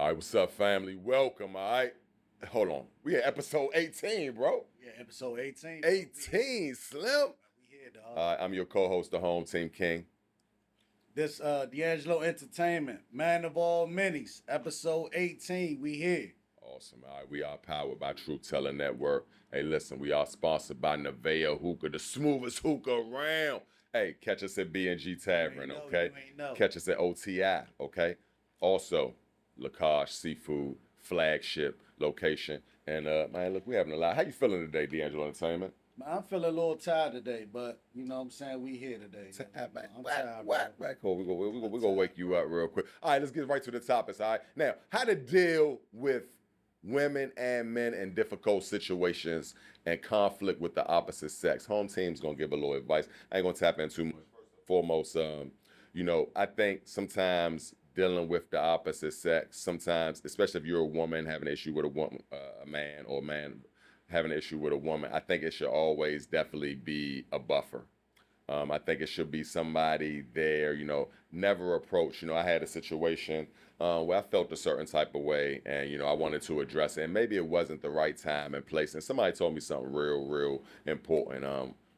All right, what's up, family? Welcome, all right? Hold on. We at episode 18, bro. Yeah, episode 18. 18, Slim. We here, dog. I'm your co-host, the Home Team King. This D'Angelo Entertainment, Man of All Minis, episode 18. We here. Awesome. All right, we are powered by Tella Network. Hey, listen, we are sponsored by Nevaeh Hookah, the smoothest hookah around. Hey, catch us at B&G Tavern, okay? You ain't know. Catch us at OTI, okay? Also, Lakash Seafood, flagship location. And, man, look, we having a lot. How you feeling today, D'Angelo Entertainment? Man, I'm feeling a little tired today, but you know what I'm saying? We here today. I'm tired, What? bro. Cool. We're gonna wake you up real quick. All right, let's get right to the topics. All right. Now, how to deal with women and men in difficult situations and conflict with the opposite sex. Home team's gonna give a little advice. I ain't gonna tap in too much. First and foremost, I think sometimes dealing with the opposite sex, sometimes, especially if you're a woman having an issue with a woman, a man, or a man having an issue with a woman, I think it should always definitely be a buffer. I think it should be somebody there, never approach. I had a situation where I felt a certain type of way and, I wanted to address it. And maybe it wasn't the right time and place. And somebody told me something real, real important.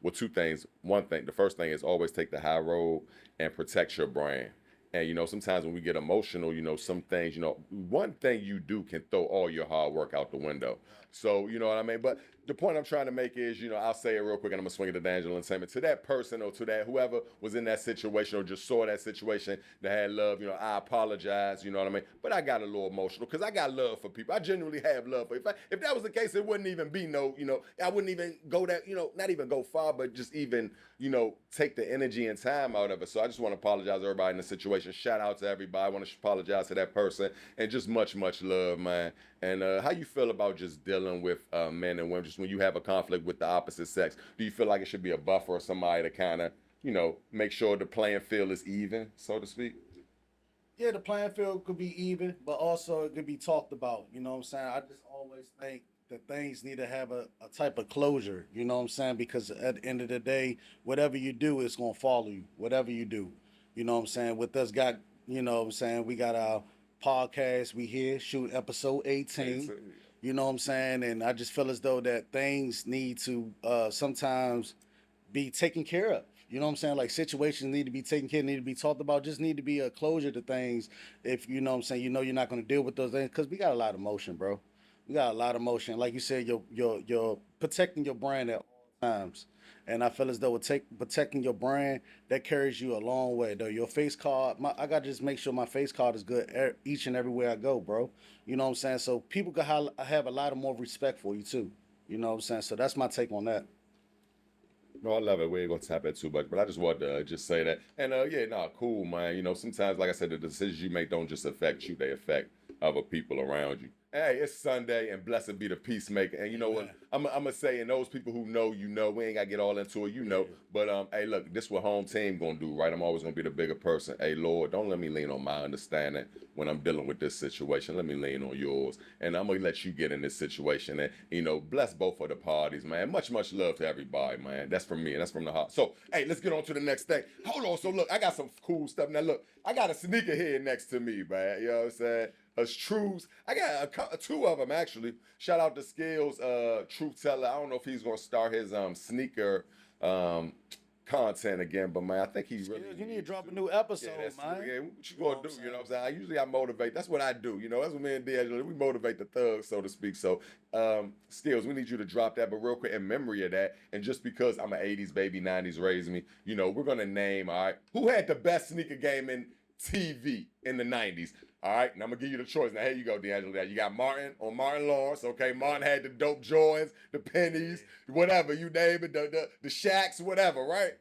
Well, two things. One thing, the first thing is always take the high road and protect your brand. And, sometimes when we get emotional, some things, one thing you do can throw all your hard work out the window. So, you know what I mean? But the point I'm trying to make is, I'll say it real quick and I'm going to swing it to D'Angelo and say it. To that person or to that whoever was in that situation or just saw that situation that had love, I apologize, you know what I mean? But I got a little emotional because I got love for people. I genuinely have love for if that was the case, it wouldn't even be I wouldn't even go that, not even go far, but just even, take the energy and time out of it. So I just want to apologize to everybody in the situation. Shout out to everybody. I want to apologize to that person and just much, much love, man. And how you feel about just dealing with men and women, just when you have a conflict with the opposite sex? Do you feel like it should be a buffer or somebody to kind of, make sure the playing field is even, so to speak? Yeah, the playing field could be even, but also it could be talked about. You know what I'm saying? I just always think that things need to have a type of closure. You know what I'm saying? Because at the end of the day, whatever you do, it's gonna follow you. Whatever you do. You know what I'm saying? With us got, you know what I'm saying, we got our podcast, we here, shoot episode 18. You know what I'm saying? And I just feel as though that things need to sometimes be taken care of. You know what I'm saying? Like situations need to be taken care of, need to be talked about, just need to be a closure to things. If you know what I'm saying, you're not going to deal with those things because we got a lot of motion, bro. We got a lot of motion. Like you said, you're protecting your brand at all times. And I feel as though protecting your brand that carries you a long way. Though your face card, I gotta just make sure my face card is good each and everywhere I go, bro. You know what I'm saying? So people can have a lot of more respect for you too. You know what I'm saying? So that's my take on that. No, I love it. We ain't gonna tap it too much, but I just wanted to just say that. And yeah, no, cool, man. Sometimes, like I said, the decisions you make don't just affect you; they affect other people around you. Hey, it's Sunday, and blessed be the peacemaker. And you know what? I'm gonna say, and those people who know, we ain't gotta get all into it, But hey, look, this what home team gonna do, right? I'm always gonna be the bigger person. Hey, Lord, don't let me lean on my understanding when I'm dealing with this situation. Let me lean on yours, and I'm gonna let you get in this situation. And bless both of the parties, man. Much, much love to everybody, man. That's from me, and that's from the heart. So, hey, let's get on to the next thing. Hold on. So, look, I got some cool stuff now. Look, I got a sneaker here next to me, man. You know what I'm saying? As Truths. I got two of them actually. Shout out to Skills, Truth Teller. I don't know if he's gonna start his sneaker content again, but man, I think he's really. You need to drop a new episode, man. Yeah, what you gonna do? You know what I'm saying? I motivate. That's what I do. That's what me and D'Angelo, we motivate the thugs, so to speak. So, Skills, we need you to drop that, but real quick, in memory of that, and just because I'm an '80s baby, '90s raised me, we're gonna name, all right, who had the best sneaker game in TV in the '90s. All right, and I'm gonna give you the choice. Now here you go, D'Angelo. You got Martin or Martin Lawrence. Okay, Martin had the dope Jordans, the pennies, whatever you name it, the Shacks, whatever, right?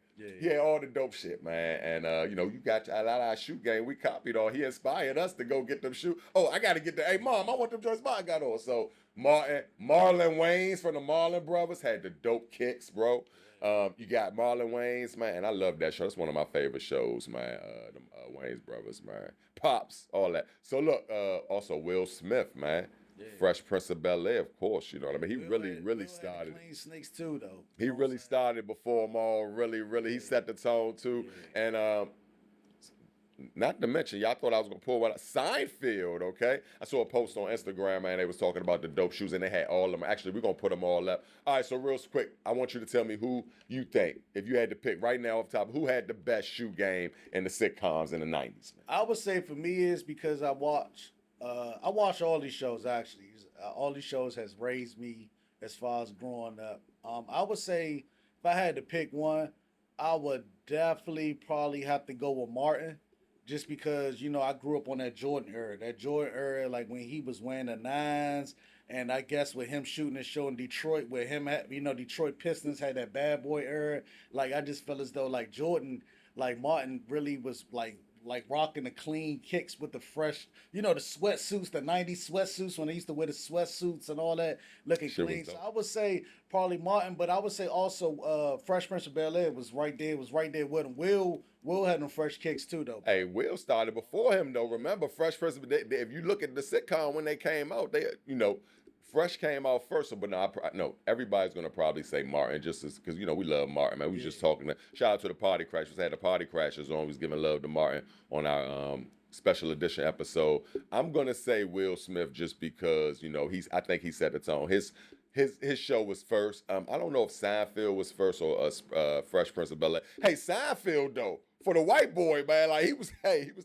Yeah, all the dope shit, man. And you got a lot of our shoe game. We copied all. He inspired us to go get them shoe. Oh, I gotta get the. Hey, mom, I want them joints Martin got on. So Marlon Wayans from the Marlon Brothers had the dope kicks, bro. You got Marlon Wayans, man, and I love that show. It's one of my favorite shows, man. The Wayans Brothers, man. Pops, all that. So look, also Will Smith, man. Yeah. Fresh Prince of Bel-Air, of course. You know what I mean? He really started. Clean snakes too, though. He really started before them all. Really, he set the tone too. Yeah. And not to mention, y'all thought I was gonna pull one out. Seinfeld, okay? I saw a post on Instagram, man. They was talking about the dope shoes, and they had all of them. Actually, we're gonna put them all up. All right, so real quick, I want you to tell me who you think, if you had to pick right now off the top, who had the best shoe game in the sitcoms in the '90s, man? I would say for me is because I watch all these shows actually. All these shows has raised me as far as growing up. I would say if I had to pick one, I would definitely probably have to go with Martin, just because I grew up on that Jordan era. That Jordan era, like when he was wearing the nines, and I guess with him shooting a show in Detroit, with him, Detroit Pistons had that bad boy era. Like I just felt as though like Jordan, like Martin really was like rocking the clean kicks with the fresh, the sweatsuits, the '90s sweatsuits when they used to wear the sweatsuits and all that, looking Shit was clean. So dope. I would say probably Martin, but I would say also Fresh Prince of Bel Air was right there, with him. Will had them fresh kicks too though. Hey, Will started before him though. Remember, Fresh Prince. If you look at the sitcom when they came out, Fresh came out first. But no, everybody's gonna probably say Martin just because we love Martin, man. We was just talking. Shout out to the Party Crashers. Had the Party Crashers on. We was giving love to Martin on our special edition episode. I'm gonna say Will Smith just because I think he set the tone. His show was first. I don't know if Seinfeld was first or Fresh Prince of Bel Air. Hey, Seinfeld though, for the white boy, man, like he was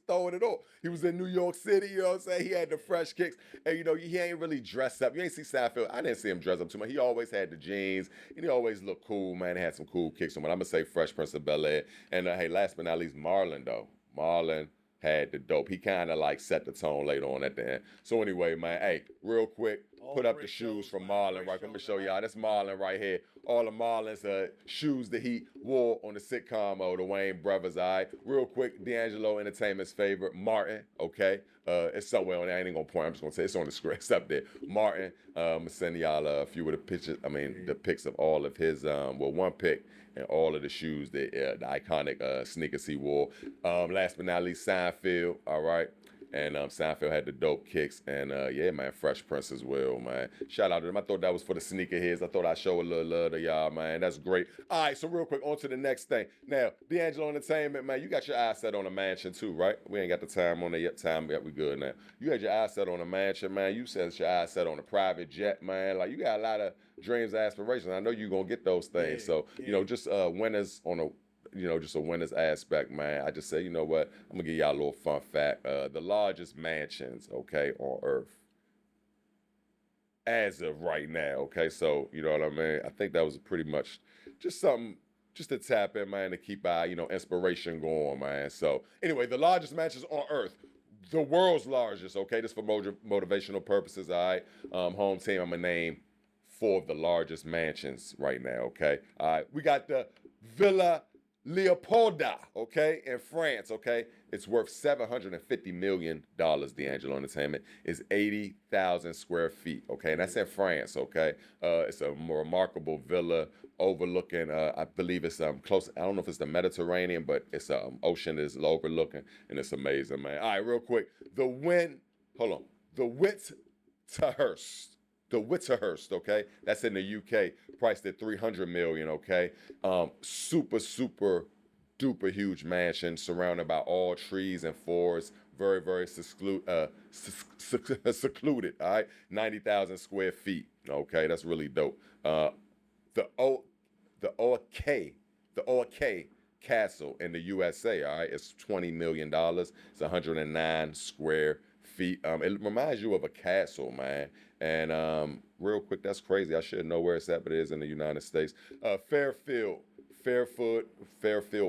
throwing it off. He was in New York City, you know what I'm saying? He had the fresh kicks, and he ain't really dressed up. You ain't see Seinfeld. I didn't see him dress up too much. He always had the jeans, and he always looked cool, man. He had some cool kicks on. But I'm gonna say Fresh Prince of Bel Air, and hey, last but not least, Marlon though. Marlon had the dope. He kind of like set the tone later on at the end. So anyway, man, hey, real quick, put up the shoes from Marlon, right? Let me show y'all. That's Marlon right here. All of Marlon's shoes that he wore on the sitcom of the Wayne Brothers, all right? Real quick, D'Angelo Entertainment's favorite, Martin, okay? It's somewhere on there. I ain't gonna point. I'm just gonna say it's on the screen. It's up there. Martin, I'm gonna send y'all a few of the pictures. The pics of all of his, one pic and all of the shoes, the iconic sneakers he wore. Last but not least, Seinfeld, all right? And Seinfeld had the dope kicks, and yeah, man, Fresh Prince as well, man. Shout out to them. I thought that was for the sneakerheads. I thought I'd show a little love to y'all, man. That's great. All right, so real quick, on to the next thing. Now, D'Angelo Entertainment, man, you got your eyes set on a mansion too, right? We ain't got the time on it yet. Time yet, we good now. You had your eyes set on a mansion, man. You said your eyes set on a private jet, man. Like, you got a lot of dreams, aspirations. I know you're going to get those things. So, just winners on a just a winner's aspect, man. I just say, you know what? I'm gonna give y'all a little fun fact. The largest mansions, okay, on Earth, as of right now, okay. So you know what I mean. I think that was pretty much just something, just to tap in, man, to keep our inspiration going, man. So anyway, the largest mansions on Earth. The world's largest, okay. This for motivational purposes, all right. Home team, I'm gonna name 4 of the largest mansions right now, okay. All right, we got the Villa Leopolda, okay, in France, okay. It's worth $750 million, D'Angelo Entertainment. It's 80,000 square feet, okay, and that's in France, okay. It's a remarkable villa overlooking, I believe it's close, I don't know if it's the Mediterranean, but it's ocean is overlooking, and it's amazing, man. All right, real quick, the Whitehurst. The Whitehurst, okay, that's in the UK, priced at $300 million, okay. Super duper huge mansion surrounded by all trees and forests, very very secluded. All right, 90,000 square feet. Okay, that's really dope. The OK Castle in the USA. All right, it's $20 million. It's 109 square feet. It reminds you of a castle, man. And real quick, that's crazy. I should know where it's at, but it is in the United States. Fairfield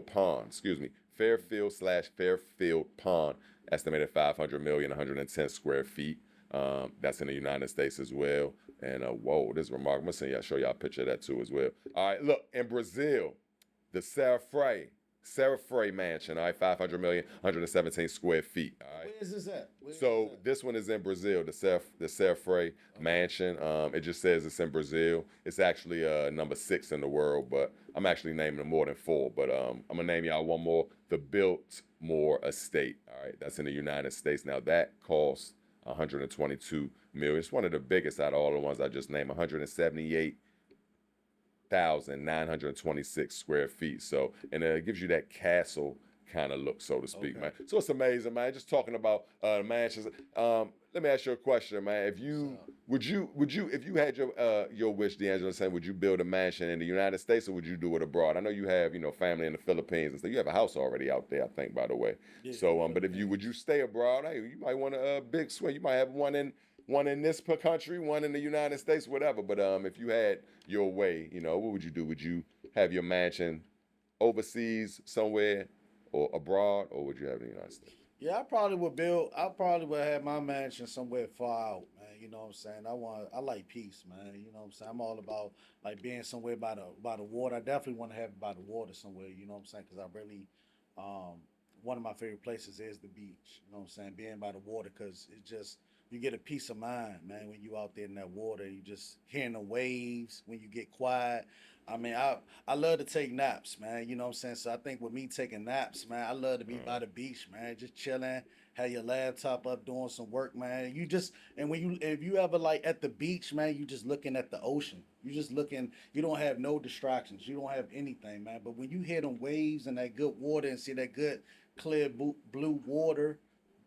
Pond, excuse me. Fairfield/Fairfield Pond, estimated 500 million, 110 square feet. That's in the United States as well. And whoa, this is remarkable. I'm gonna show y'all a picture of that too as well. All right, look, in Brazil, the Serafrey Mansion, all right, 500 million, 117 square feet. All right. Where is this at? This one is in Brazil, the Serafrey Mansion. It just says it's in Brazil. It's actually number 6 in the world, but I'm actually naming more than 4. But I'm gonna name y'all one more. The Biltmore Estate. All right, that's in the United States. Now that costs 122 million. It's one of the biggest out of all the ones I just named. 178,926 square feet. So, and it gives you that castle kind of look, so to speak, Okay. man. So it's amazing, man. Just talking about mansions. Let me ask you a question, man. If you would you if you had your wish, D'Angelo, saying, would you build a mansion in the United States or would you do it abroad? I know you have family in the Philippines and stuff. You have a house already out there, I think, by the way. Yeah, So but if you would you stay abroad? Hey, you might want a big swing. You might have one in this country, one in the United States, whatever. But if you had your way, what would you do? Would you have your mansion overseas somewhere or abroad, or would you have it in the United States? Yeah, I probably would have my mansion somewhere far out, man. You know what I'm saying? I like peace, man. You know what I'm saying? I'm all about like being somewhere by the water. I definitely want to have it by the water somewhere. You know what I'm saying? Because I really, one of my favorite places is the beach. You know what I'm saying? Being by the water, because it's just you get a peace of mind, man. When you out there in that water, you just hearing the waves. When you get quiet, I mean, I love to take naps, man. You know what I'm saying? So I think with me taking naps, man, I love to be by the beach, man, just chilling, have your laptop up doing some work, man. You just and when you if you ever like at the beach, man, you just looking at the ocean. You just looking, you don't have no distractions. You don't have anything, man. But when you hear them waves and that good water and see that good clear blue water,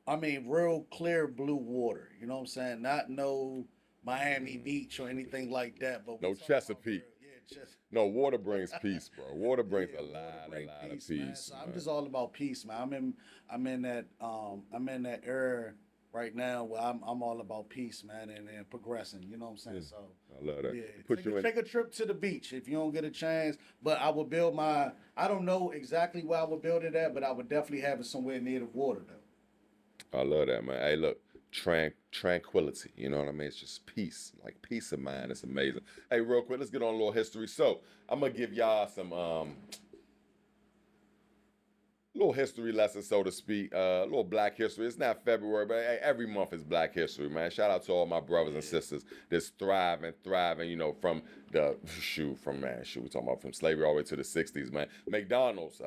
I mean real clear blue water, you know what I'm saying? Not no Miami Beach or anything like that, but we No talking about Chesapeake. real, yeah, just No, water brings peace, bro. Water brings yeah, a water lot, bring a lot of man. peace, So I'm man. just all about peace, man. I'm in that era right now where I'm all about peace, man, and progressing. You know what I'm saying? Yeah, So I love that. yeah, Put you in. take a trip to the beach if you don't get a chance. But I will build my. I don't know exactly where I would build it at, but I would definitely have it somewhere near the water though. I love that, man. Hey, look, tranquility. You know what I mean? It's just peace, like peace of mind. It's amazing. Hey, real quick, let's get on a little history. So I'm gonna give y'all some little history lesson, so to speak. A little Black history. It's not February, but hey, every month is Black History, man. Shout out to all my brothers and sisters that's thriving. From the we talking about from slavery all the way to the '60s, man. McDonald's,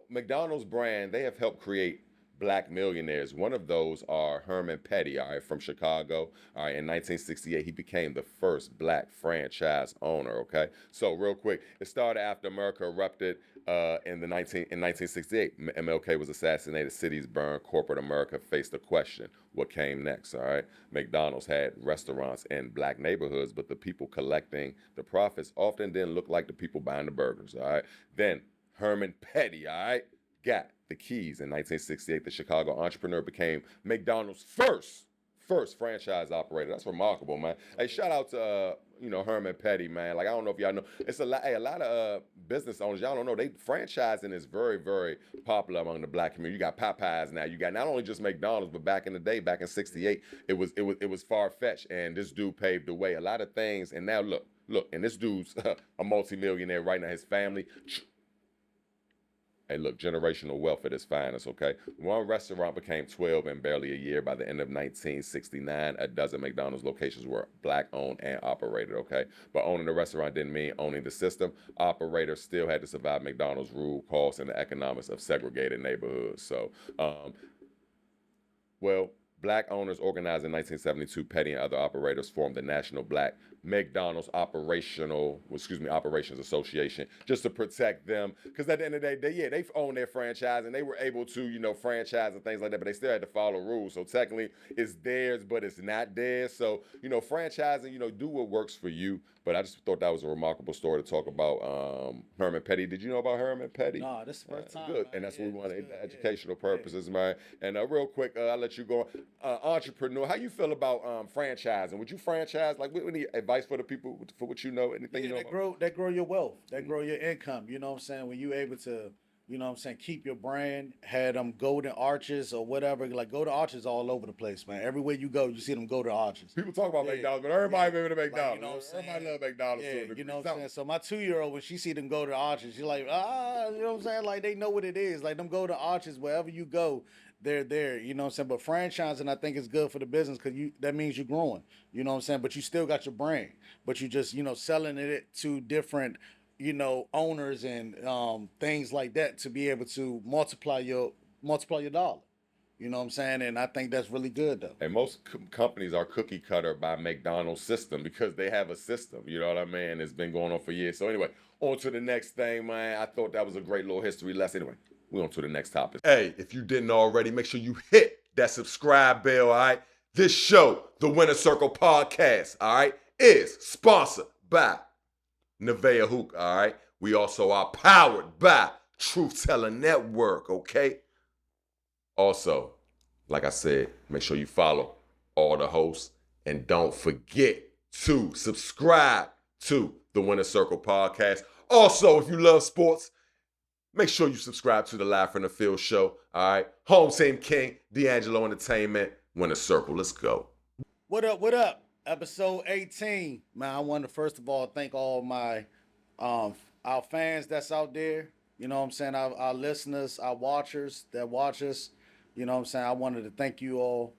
McDonald's brand. They have helped create Black millionaires. One of those are Herman Petty, all right, from Chicago. All right, in 1968, he became the first Black franchise owner. Okay, so real quick, it started after America erupted in 1968. MLK was assassinated, cities burned, corporate America faced a question: what came next? All right, McDonald's had restaurants in Black neighborhoods, but the people collecting the profits often didn't look like the people buying the burgers. All right, then Herman Petty, all right, got the keys in 1968. The Chicago entrepreneur became McDonald's first franchise operator. That's remarkable, man. Hey, shout out to Herman Petty, man. Like, I don't know if y'all know, it's a lot. Hey, a lot of business owners, y'all don't know, they franchising is very, very popular among the Black community. You got Popeyes now. You got not only just McDonald's, but back in the day, back in '68, it was far fetched, and this dude paved the way. A lot of things, and now look, and this dude's a multimillionaire right now. His family. Hey, look, generational wealth at its finest, okay? One restaurant became 12 in barely a year. By the end of 1969, a dozen McDonald's locations were Black owned and operated, okay? But owning the restaurant didn't mean owning the system. Operators still had to survive McDonald's rule, costs, and the economics of segregated neighborhoods. So, well, Black owners organized in 1972, Petty and other operators formed the National Black McDonald's Operations Association, just to protect them. Because at the end of the day, they own their franchise and they were able to, franchise and things like that, but they still had to follow rules. So technically, it's theirs, but it's not theirs. So, franchising, do what works for you. But I just thought that was a remarkable story to talk about. Herman Petty. Did you know about Herman Petty? No, this is the first time. Good, Man. and that's Yeah, what we want it's good. educational Yeah. purposes, man. And real quick, I'll let you go. Entrepreneur, how you feel about franchising? Would you franchise? Like, any advice for the people for what you know? Anything Yeah, you know? that grow your wealth, that grow your income. You know what I'm saying? When you able to, you know what I'm saying, keep your brand, had them golden arches or whatever. Like golden arches all over the place, man. Everywhere you go, you see them golden arches. People talk about Yeah, McDonald's, but everybody yeah. remember Like, McDonald's. you know what I'm saying? Everybody love McDonald's. Yeah, to a you degree. know what I'm saying? So my 2-year-old, when she see them golden arches, she's like, you know what I'm saying? Like they know what it is. Like them golden arches, wherever you go, they're there. You know what I'm saying? But franchising, I think is good for the business because that means you're growing. You know what I'm saying? But you still got your brand. But you just, selling it to different, owners and things like that to be able to multiply your dollar. You know what I'm saying? And I think that's really good though. And most companies are cookie cutter by McDonald's system because they have a system. You know what I mean? It's been going on for years. So anyway, on to the next thing, man. I thought that was a great little history lesson. Anyway, We're on to the next topic. Hey, if you didn't already, make sure you hit that subscribe bell, all right? This show, the Winner Circle Podcast, all right, is sponsored by Nevaeh Hookah, all right? We also are powered by Truth Teller Network, okay? Also, like I said, make sure you follow all the hosts and don't forget to subscribe to the Winner Circle Podcast. Also, if you love sports, make sure you subscribe to the Live from the Field show, all right? Home Team King, D'Angelo Entertainment, Winner Circle. Let's go. What up? What up? Episode 18. Man, I want to first of all thank all my our fans that's out there. You know what I'm saying? Our listeners, our watchers that watch us. You know what I'm saying? I wanted to thank you all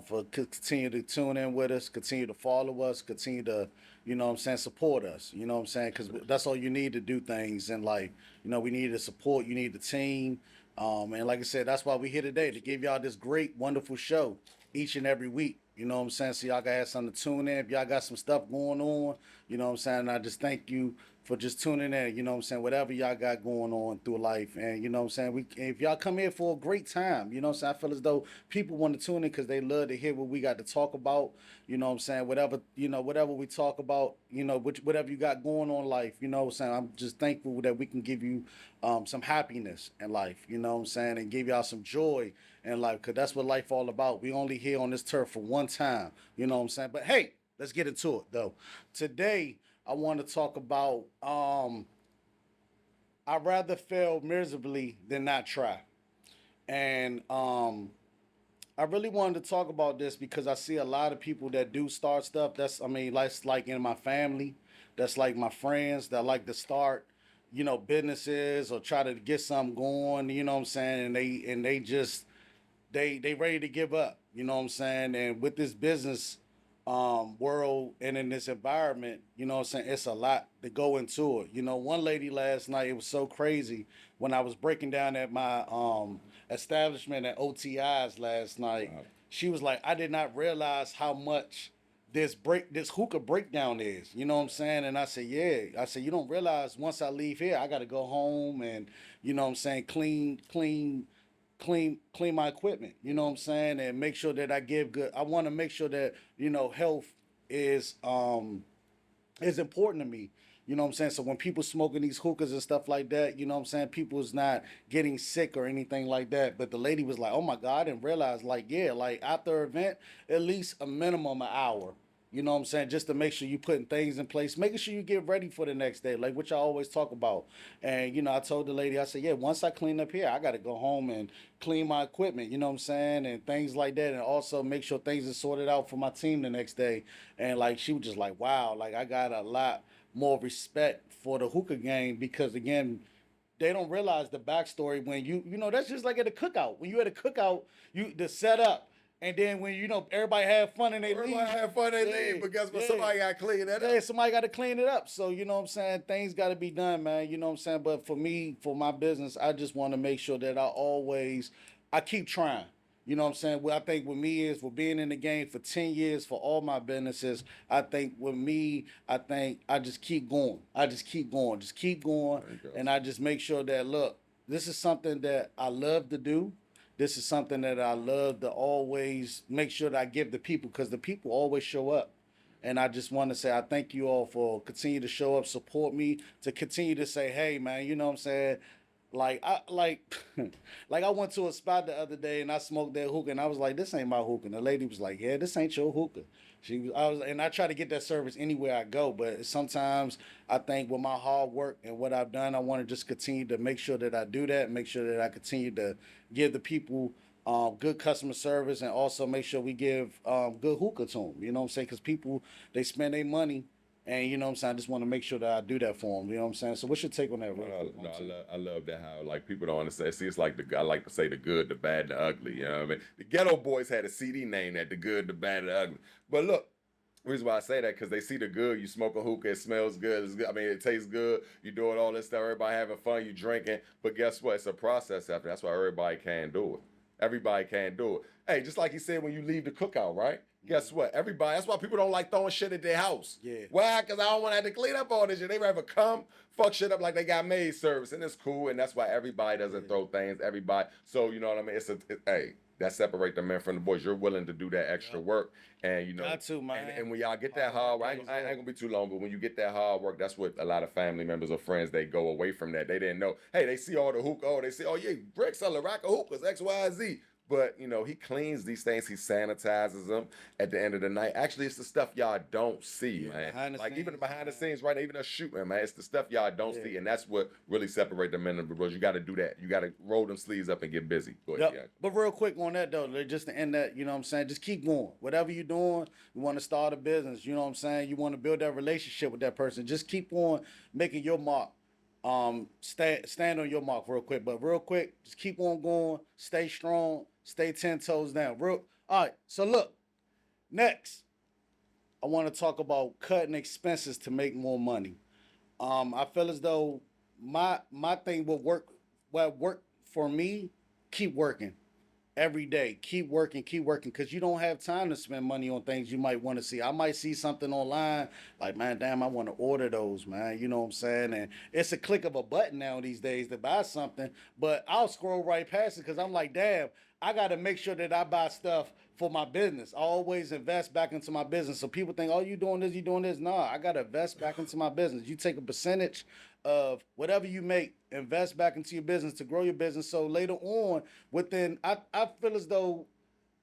for continue to tune in with us, continue to follow us, continue to, you know what I'm saying, support us. You know what I'm saying? Because that's all you need to do things in life. You know, we need the support, you need the team. And like I said, that's why we're here today, to give y'all this great, wonderful show each and every week. You know what I'm saying? So y'all got to have something to tune in. If y'all got some stuff going on, you know what I'm saying? And I just thank you for just tuning in, you know what I'm saying, whatever y'all got going on through life. And you know what I'm saying, if y'all come here for a great time, you know what I'm saying, I feel as though people want to tune in because they love to hear what we got to talk about, you know what I'm saying, whatever, you know, whatever we talk about, you know, whatever you got going on in life, you know what I'm saying, I'm just thankful that we can give you some happiness in life, you know what I'm saying, and give y'all some joy in life, because that's what life all about. We only here on this turf for one time, you know what I'm saying. But hey, let's get into it though. Today I want to talk about I'd rather fail miserably than not try. And I really wanted to talk about this because I see a lot of people that do start stuff. That's like in my family, that's like my friends that like to start, you know, businesses or try to get something going, you know what I'm saying? And they just they ready to give up, you know what I'm saying? And with this business world and in this environment, you know what I'm saying, it's a lot to go into it. You know, one lady last night, it was so crazy when I was breaking down at my establishment at OTI's last night. Wow. She was like, I did not realize how much this hookah breakdown is, you know what I'm saying? And I said, yeah. I said, you don't realize once I leave here, I gotta go home and, you know what I'm saying, clean my equipment, you know what I'm saying, and make sure that I give good. I want to make sure that, you know, health is important to me. You know what I'm saying? So when people smoking these hookahs and stuff like that, you know what I'm saying, people's not getting sick or anything like that. But the lady was like, oh my God, I didn't realize, like, yeah, like after an event, at least a minimum an hour. You know what I'm saying? Just to make sure you putting things in place, making sure you get ready for the next day, like which I always talk about. And you know, I told the lady, I said, yeah, once I clean up here, I got to go home and clean my equipment. You know what I'm saying, and things like that, and also make sure things are sorted out for my team the next day. And like she was just like, wow, like I got a lot more respect for the hookah game because again, they don't realize the backstory when you know that's just like at a cookout. When you at a cookout, you the setup, and then when you know everybody have fun and they leave. Everybody have fun, they leave, but guess what? Somebody got to clean that Yeah, up. somebody got to clean it up. So you know what I'm saying, things got to be done, man. You know what I'm saying. But for me, for my business, I just want to make sure that I keep trying. You know what I'm saying? What I think with me is, with being in the game for 10 years for all my businesses, I think with me, I think I just keep going. I just keep going. Just keep going. And I just make sure that, look, this is something that I love to do. This is something that I love to always make sure that I give the people, because the people always show up. And I just want to say I thank you all for continue to show up, support me, to continue to say, hey man, you know what I'm saying? Like I like like I went to a spot the other day and I smoked that hookah and I was like, this ain't my hookah. And the lady was like, yeah, this ain't your hookah. And I try to get that service anywhere I go, but sometimes I think with my hard work and what I've done, I want to just continue to make sure that I do that, make sure that I continue to give the people good customer service, and also make sure we give good hookah to them. You know what I'm saying? Because people, they spend their money, and you know what I'm saying. I just want to make sure that I do that for them. You know what I'm saying? So what's your take on that? No, I love that how like people don't understand. See, it's like I like to say the good, the bad, the ugly. You know what I mean? The Ghetto Boys had a CD named that, the good, the bad, the ugly. But look, the reason why I say that because they see the good. You smoke a hookah, it smells good. It's good. I mean, it tastes good. You doing all this stuff. Everybody having fun. You drinking. But guess what? It's a process after. That's why everybody can't do it. Everybody can't do it. Hey, just like he said, when you leave the cookout, right? Guess what? Everybody, that's why people don't like throwing shit at their house. Yeah. Why? Because I don't want to have to clean up all this shit. They rather come, fuck shit up like they got maid service, and it's cool. And that's why everybody doesn't throw things. Everybody. So, you know what I mean? Hey, that separate the men from the boys. You're willing to do that extra work. And, you know. Got to, man. And when y'all get that hard work, I ain't going to be too long, but when you get that hard work, that's what a lot of family members or friends, they go away from that. They didn't know. Hey, they see all the hookah. Oh, they say, oh, yeah, Brick seller, rack of hookahs, X, Y, Z. But, you know, he cleans these things. He sanitizes them at the end of the night. Actually, it's the stuff y'all don't see, man. Like, even behind the scenes, right? Even us shooting, man. It's the stuff y'all don't see. And that's what really separates the men and the bros. You got to do that. You got to roll them sleeves up and get busy. Go ahead, yeah. But real quick on that, though, just to end that, you know what I'm saying? Just keep going. Whatever you're doing, you want to start a business, you know what I'm saying? You want to build that relationship with that person. Just keep on making your mark. Stand on your mark real quick. But real quick, just keep on going. Stay strong. Stay 10 toes down. All right, so look, next, I want to talk about cutting expenses to make more money. I feel as though my thing will work for me, keep working every day. Keep working, because you don't have time to spend money on things you might want to see. I might see something online, like, man, damn, I want to order those, man. You know what I'm saying? And it's a click of a button now these days to buy something, but I'll scroll right past it because I'm like, damn, I got to make sure that I buy stuff for my business. I always invest back into my business. So people think, oh, you doing this, you doing this. Nah, I got to invest back into my business. You take a percentage of whatever you make, invest back into your business to grow your business. So later on, I feel as though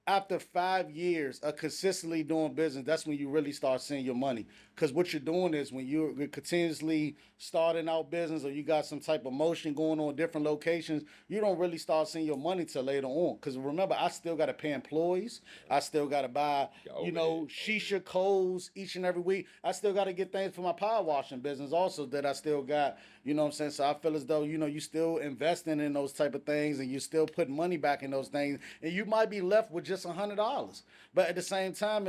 after 5 years of consistently doing business, that's when you really start seeing your money. Because what you're doing is when you're continuously starting out business or you got some type of motion going on different locations, you don't really start seeing your money till later on. Because remember, I still got to pay employees. I still got to buy, shisha coals each and every week. I still got to get things for my power washing business also that I still got, you know what I'm saying? So I feel as though, you still investing in those type of things and you still putting money back in those things. And you might be left with just $100. But at the same time,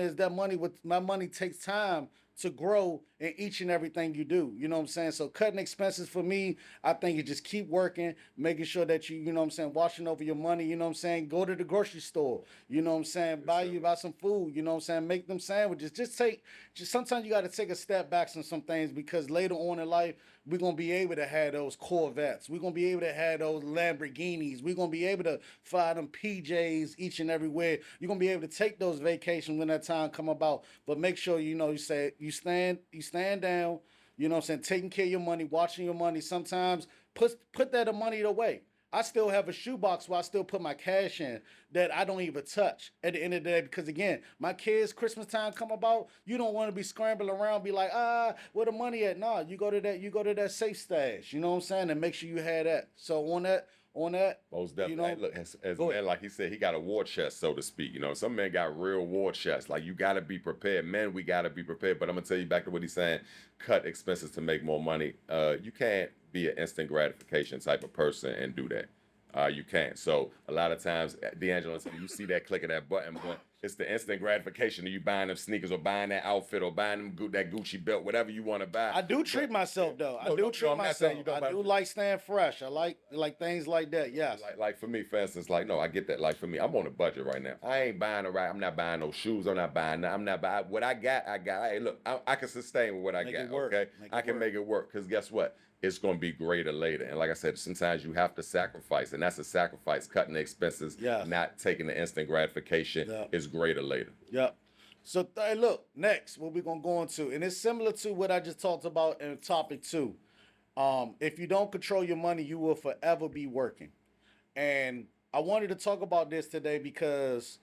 my money takes time to grow in each and everything you do. You know what I'm saying? So cutting expenses for me, I think you just keep working, making sure that you know what I'm saying, watching over your money, you know what I'm saying? Go to the grocery store, you know what I'm saying? Buy some food, you know what I'm saying? Make them sandwiches. Sometimes you got to take a step back on some things because later on in life, we're going to be able to have those Corvettes. We're going to be able to have those Lamborghinis. We're going to be able to fly them PJs each and everywhere. You're going to be able to take those vacations when that time come about. But make sure, you stand down, you know what I'm saying, taking care of your money, watching your money. Sometimes put that money away. I still have a shoebox where I still put my cash in that I don't even touch at the end of the day because, again, my kids' Christmas time come about, you don't want to be scrambling around, be like, where the money at? Nah, you go to that safe stash, you know what I'm saying, and make sure you have that. So on that, most definitely. Look, as man, like he said, he got a war chest, so to speak. Some men got real war chests. Like, you got to be prepared. Men, we got to be prepared. But I'm going to tell you back to what he's saying, cut expenses to make more money. You can't be an instant gratification type of person and do that. You can't. So a lot of times, D'Angelo, you see that click of that button, but it's the instant gratification of you buying them sneakers or buying that outfit or buying them that Gucci belt, whatever you want to buy. I do treat myself though. I do like staying fresh. I like things like that. Yes. Like for me, for instance, no, I get that. Like for me, I'm on a budget right now. I ain't buying I'm not buying no shoes. I'm not buying what I got. Hey, look, I can sustain with what I got. Okay, I can make it work. Cause guess what? It's going to be greater later. And like I said, sometimes you have to sacrifice, and that's a sacrifice. Cutting the expenses, not taking the instant gratification is greater later. Yep. So look, next, what we're going to go into, and it's similar to what I just talked about in topic 2. If you don't control your money, you will forever be working. And I wanted to talk about this today because,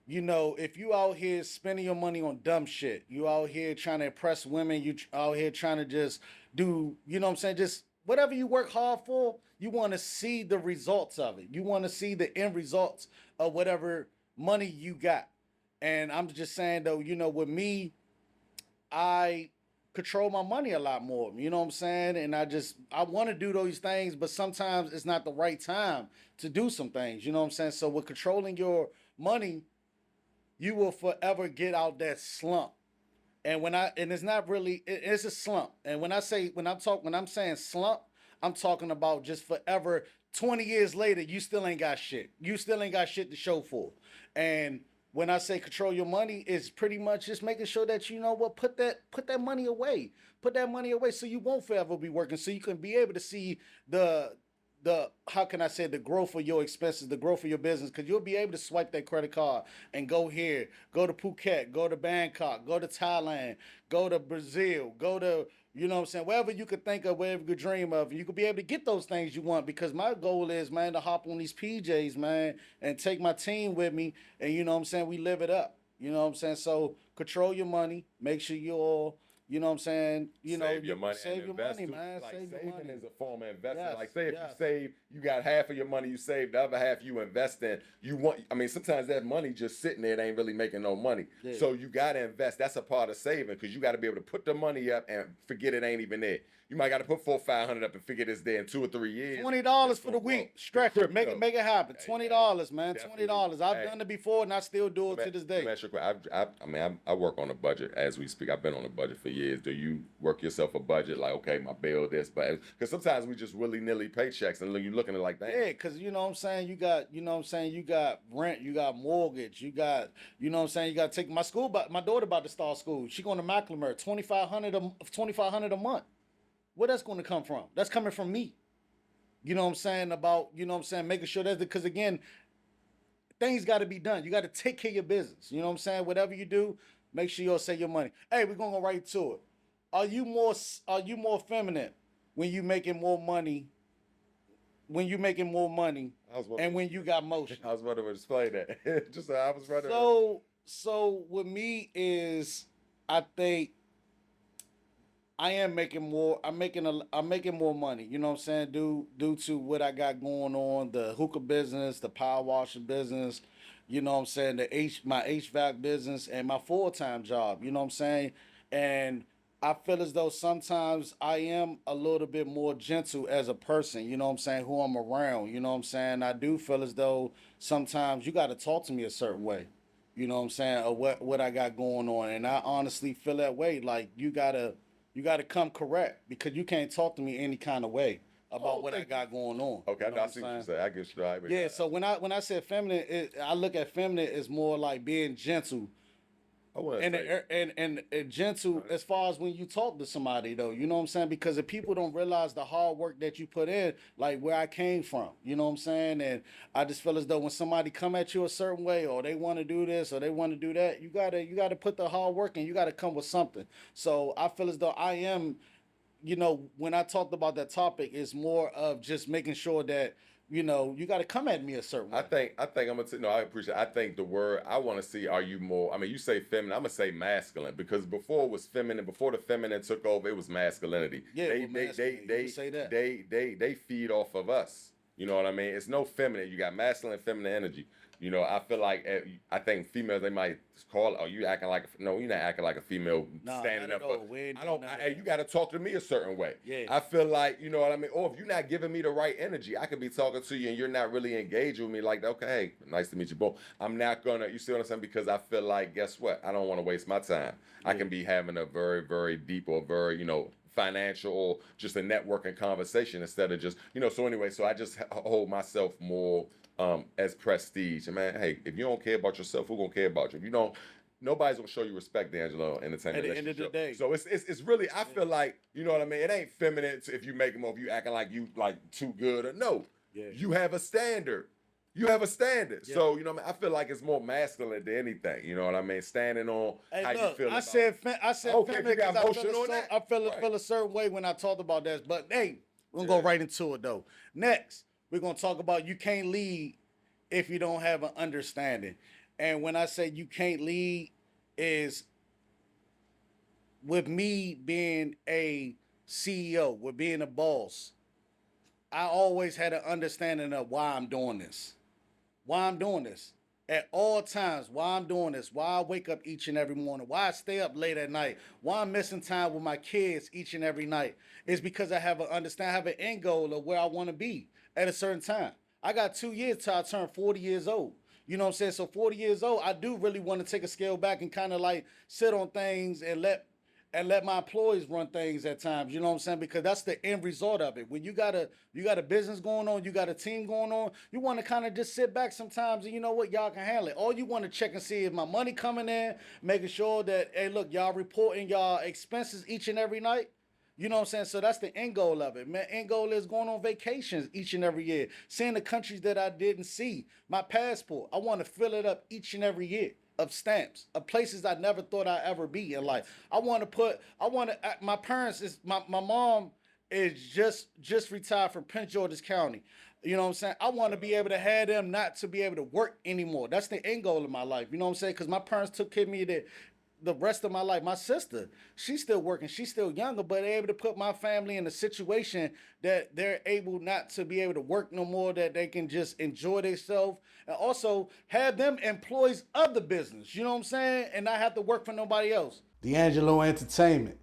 if you out here spending your money on dumb shit, you out here trying to impress women, you out here trying to just do, you know what I'm saying, just whatever you work hard for, you want to see the results of it. You want to see the end results of whatever money you got. And I'm just saying, though, with me, I control my money a lot more, you know what I'm saying? And I want to do those things, but sometimes it's not the right time to do some things, you know what I'm saying? So with controlling your money, you will forever get out that slump. And it's not really, it's a slump. And when I'm saying slump, I'm talking about just forever. 20 years later, you still ain't got shit. You still ain't got shit to show for. And when I say control your money, it's pretty much just making sure that you know what, put that money away. Put that money away so you won't forever be working. So you can be able to see the how can I say the growth of your expenses, the growth of your business, because you'll be able to swipe that credit card and go here, go to Phuket, go to Bangkok, go to Thailand, go to Brazil, go to you know what I'm saying, wherever you could think of, wherever you could dream of, you could be able to get those things you want. Because my goal is, man, to hop on these PJs, man, and take my team with me, and you know what I'm saying, we live it up. You know what I'm saying? So control your money, make sure you all. You know what I'm saying? You know, Save your money. save and your invest money, too. man. Like Save your saving money. is a form of investment. Yes, Like say if yes. you save, you got half of your money you save, the other half you invest in. You want. I mean, sometimes that money just sitting there, it ain't really making no money. Yeah. So you gotta invest. That's a part of saving because you got to be able to put the money up and forget it ain't even there. You might got to put 400-500 up and forget it's there in 2 or 3 years. $20 It's for the gonna week. grow. Stretch it. Make Crypto. it happen. Hey, $20, man. definitely. $20. I've Hey. done it before and I still do it to this day. Let me ask you a question. I work on a budget as we speak. I've been on a budget for years. Do you work yourself a budget like, okay, my bill this, but because sometimes we just willy-nilly paychecks and you're looking at it like that. Yeah, because you know what I'm saying, you got, you know what I'm saying, you got rent, you got mortgage, you got, you know what I'm saying, you got to take my daughter about to start school. She going to Macklemore, $2,500 a month. Where that's going to come from? That's coming from me. You know what I'm saying, about, you know what I'm saying, making sure that's because again, things got to be done. You got to take care of your business. You know what I'm saying? Whatever you do, make sure you all save your money. Hey, we're going to go right to it. Are you more feminine when you making more money? When you making more money and when you got motion? I was wondering to explain that. Just I was wondering. So with me is, I think I am making more. I'm making more money. You know what I'm saying? Due to what I got going on, the hookah business, the power washing business. You know what I'm saying? My HVAC business and my full-time job. You know what I'm saying? And I feel as though sometimes I am a little bit more gentle as a person, you know what I'm saying, who I'm around, you know what I'm saying? I do feel as though sometimes you got to talk to me a certain way, you know what I'm saying, or what I got going on. And I honestly feel that way. Like you gotta come correct because you can't talk to me any kind of way about what I got going on. Okay, you know I see what you say. I get you. Right. Yeah, so when I said feminine, I look at feminine as more like being gentle. And gentle as far as when you talk to somebody though, you know what I'm saying? Because if people don't realize the hard work that you put in, like where I came from, you know what I'm saying? And I just feel as though when somebody come at you a certain way or they want to do this or they want to do that, you gotta put the hard work in, you gotta come with something. So I feel as though I am, you know, when I talked about that topic, it's more of just making sure that you know, you got to come at me a certain way. I think I'm gonna no. I appreciate. I think the word I want to see. Are you more? I mean, you say feminine. I'm gonna say masculine because before it was feminine. Before the feminine took over, it was masculinity. Yeah, they feed off of us. You know what I mean? It's no feminine. You got masculine and feminine energy. You know, I feel like I think females they might call. Oh, you acting like no, you're not acting like a female standing up. I don't. You got to talk to me a certain way. Yeah. I feel like you know what I mean. Or if you're not giving me the right energy, I could be talking to you and you're not really engaged with me. Like, okay, hey, nice to meet you, boom. I'm not gonna. You see what I'm saying? Because I feel like, guess what? I don't want to waste my time. Yeah. I can be having a very, very deep or very, financial or just a networking conversation instead of just, so anyway, so I just hold myself more as prestige. And man, hey, if you don't care about yourself, who gonna care about you? If you don't, nobody's gonna show you respect, D'Angelo, entertainment. At the end of the day. So it's really, I feel like, you know what I mean? It ain't feminine if you make them or if you acting like you like too good or no. Yeah. You have a standard. You have a standard. Yeah. So, I feel like it's more masculine than anything. You know what I mean? Standing on how you feel. I said okay, feminine you got because motion on that. I feel a certain way when I talked about that. But hey, we're gonna go right into it though. Next, we're gonna talk about you can't lead if you don't have an understanding. And when I say you can't lead is with me being a CEO, with being a boss, I always had an understanding of why I'm doing this. Why I'm doing this. At all times, why I'm doing this, why I wake up each and every morning, why I stay up late at night, why I'm missing time with my kids each and every night, is because I have an end goal of where I want to be at a certain time. I got 2 years till I turn 40 years old. You know what I'm saying? So 40 years old, I do really want to take a scale back and kind of like sit on things and let and let my employees run things at times. You know what I'm saying? Because that's the end result of it. When you got a business going on, you got a team going on, you want to kind of just sit back sometimes and you know what, y'all can handle it. All you want to check and see is my money coming in, making sure that, hey, look, y'all reporting y'all expenses each and every night. You know what I'm saying? So that's the end goal of it. Man, end goal is going on vacations each and every year, seeing the countries that I didn't see. My passport, I want to fill it up each and every year of stamps, of places I never thought I'd ever be in life. My parents my mom is just retired from Prince George's County. You know what I'm saying? I want to be able to have them not to be able to work anymore. That's the end goal of my life. You know what I'm saying? Because my parents took care of me the rest of my life. My sister, she's still working, she's still younger, but they're able to put my family in a situation that they're able not to be able to work no more, that they can just enjoy themselves and also have them employees of the business. You know what I'm saying? And not have to work for nobody else. D'Angelo Entertainment.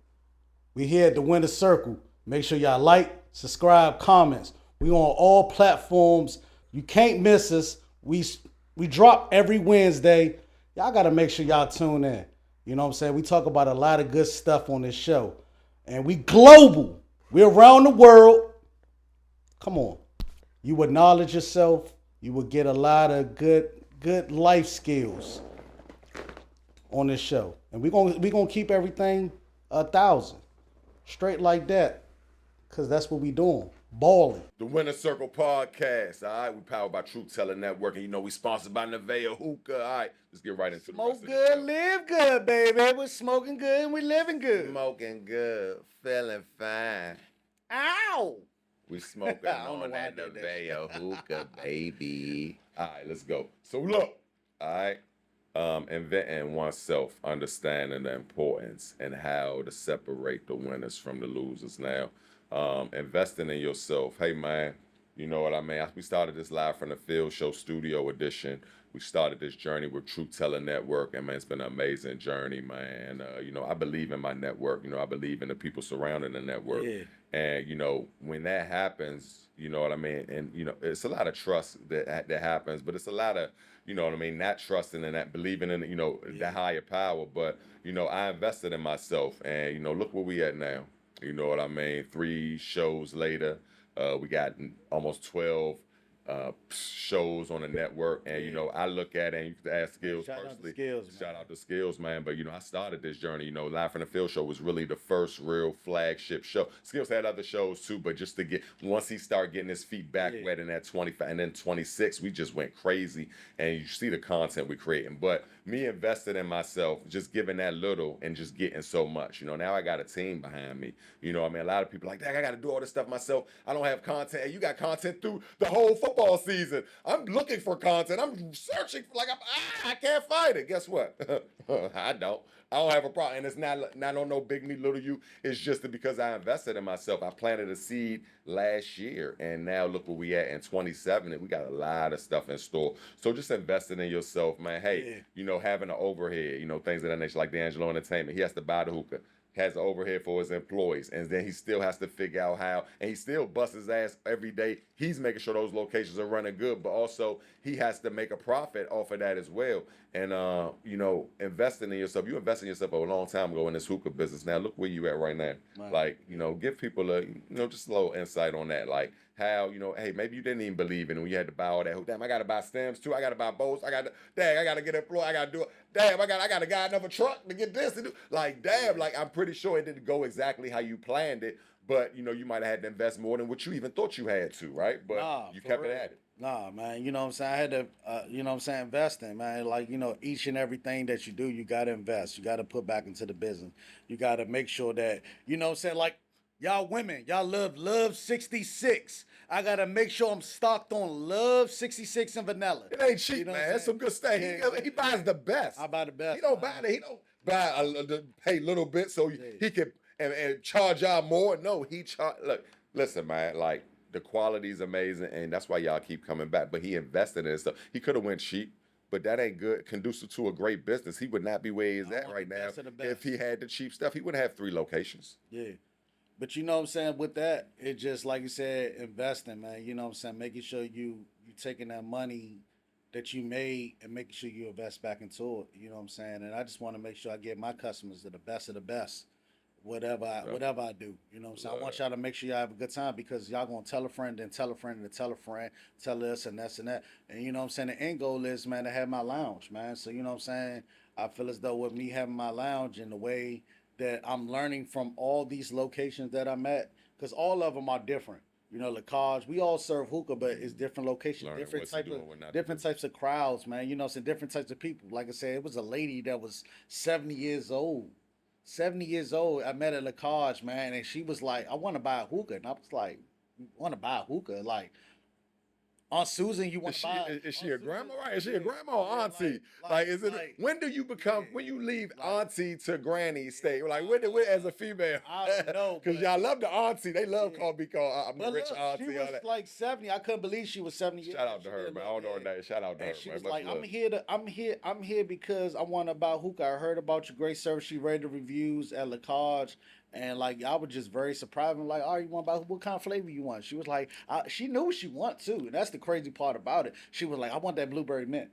We here at the Winner Circle. Make sure y'all like, subscribe, comments. We on all platforms. You can't miss us. We drop every Wednesday. Y'all got to make sure y'all tune in. You know what I'm saying? We talk about a lot of good stuff on this show. And we global. We're around the world. Come on. You would knowledge yourself. You would get a lot of good life skills on this show. And we're gonna keep everything 1,000. Straight like that. Because that's what we doing. Balling. The Winner Circle Podcast. All right, we powered by Tella Network, and you know we sponsored by Nevea Hookah. All right, let's get right into the rest Smoke of the good, show. live good, baby. We're smoking good and we living good. Smoking good, feeling fine. Ow! We smoking I don't know on why I that did that. Nevea Hookah, baby. All right, let's go. So look, all right, inventing oneself, understanding the importance and how to separate the winners from the losers. Now, investing in yourself. Hey man, you know what I mean? We started this live from the field show studio edition. We started this journey with Tella Network, and man, it's been an amazing journey, man. You know, I believe in my network. You know, I believe in the people surrounding the network. Yeah. And you know, when that happens, you know what I mean. And you know, it's a lot of trust that happens, but it's a lot of, you know what I mean, not trusting and that believing in, you know, the higher power. But you know, I invested in myself, and you know, look where we at now. You know what I mean? 3 shows later, we got almost 12 shows on the network, and you know, I look at it, and you can ask Skills personally. Shout out to Skills, man. But you know, I started this journey. You know, Live from the Field show was really the first real flagship show. Skills had other shows too, but just to get once he started getting his feet back wet in that 25 and then 26, we just went crazy. And you see the content we're creating. But me invested in myself, just giving that little and just getting so much. You know, now I got a team behind me. You know, I mean, a lot of people like, dang, I got to do all this stuff myself. I don't have content. And you got content through the whole football season. I'm looking for content. I'm searching for, like, I can't find it. Guess what? I don't have a problem. And it's not on no big me, little you. It's just that because I invested in myself. I planted a seed last year, and now look where we at in 27, and we got a lot of stuff in store. So just investing in yourself, man. Hey, you know, having an overhead, you know, things of that nature, like D'Angelo Entertainment. He has to buy the hookah, has an overhead for his employees, and then he still has to figure out how, and he still busts his ass every day. He's making sure those locations are running good, but also he has to make a profit off of that as well. And you know, investing in yourself. You invested in yourself a long time ago in this hookah business. Now look where you at right now. Right. Like, you know, give people a, you know, just a little insight on that. Like how, you know, hey, maybe you didn't even believe in it when you had to buy all that hookah. Damn, I gotta buy stems too. I gotta buy bows. I gotta get employed. I gotta do it. Damn, I gotta guy another truck to get this to do. Like, damn, like I'm pretty sure it didn't go exactly how you planned it. But you know, you might have had to invest more than what you even thought you had to, right? But you kept it at it. Nah, man, you know what I'm saying? I had to, you know what I'm saying, investing, man. Like, you know, each and everything that you do, you got to invest. You got to put back into the business. You got to make sure that, you know what I'm saying, like, y'all women, y'all love 66. I got to make sure I'm stocked on Love 66 and vanilla. It ain't cheap, you know man. It's some good stuff. He buys the best. I buy the best. He don't buy it. He don't buy pay a little bit so he can and charge y'all more. No, he charge. Look, listen, man, like, the quality is amazing, and that's why y'all keep coming back. But he invested in stuff. He could have went cheap, but that ain't good. Conducive to a great business. He would not be where he's at right now if he had the cheap stuff. He wouldn't have 3 locations. Yeah. But you know what I'm saying? With that, it just, like you said, investing, man. You know what I'm saying? Making sure you taking that money that you made and making sure you invest back into it. You know what I'm saying? And I just want to make sure I give my customers the best of the best. whatever I do. You know what I'm saying? I want Love y'all to make sure y'all have a good time because y'all gonna tell a friend, then tell a friend, and tell a friend, tell this and that's and that. And you know what I'm saying? The end goal is, man, to have my lounge, man. So you know what I'm saying? I feel as though with me having my lounge and the way that I'm learning from all these locations that I'm at, because all of them are different. You know, Lacage, we all serve hookah, but it's different locations, learning different what to type do of and what not to different do. types of crowds, man. You know, some different types of people. Like I said, it was a lady that was 70 years old. 70 years old. I met at Lacage, man, and she was like, I want to buy a hookah. And I was like, "You want to buy a hookah? Like, Aunt Susan, you want to buy Is she Aunt a Susan? grandma? Right? Is she a Yeah, grandma or yeah, auntie? Like, is it like, when do you yeah, become when you leave like, auntie to granny yeah, state? Like, when as a female? I don't know, Because but y'all love the auntie. They love yeah. called be called. I'm the But rich look, she auntie. was All that. like 70. I couldn't believe she was 70 years Shout old. out to She her, did man. I look, don't know her yeah. name. Shout out to And her, she man. was Much like, love. I'm here because I want to buy hookah. I heard about your great service. She read the reviews at Lacage. And like I was just very surprised. I'm like, oh, you want to buy what kind of flavor you want? She was like, she knew what she want too. And that's the crazy part about it. She was like, I want that blueberry mint.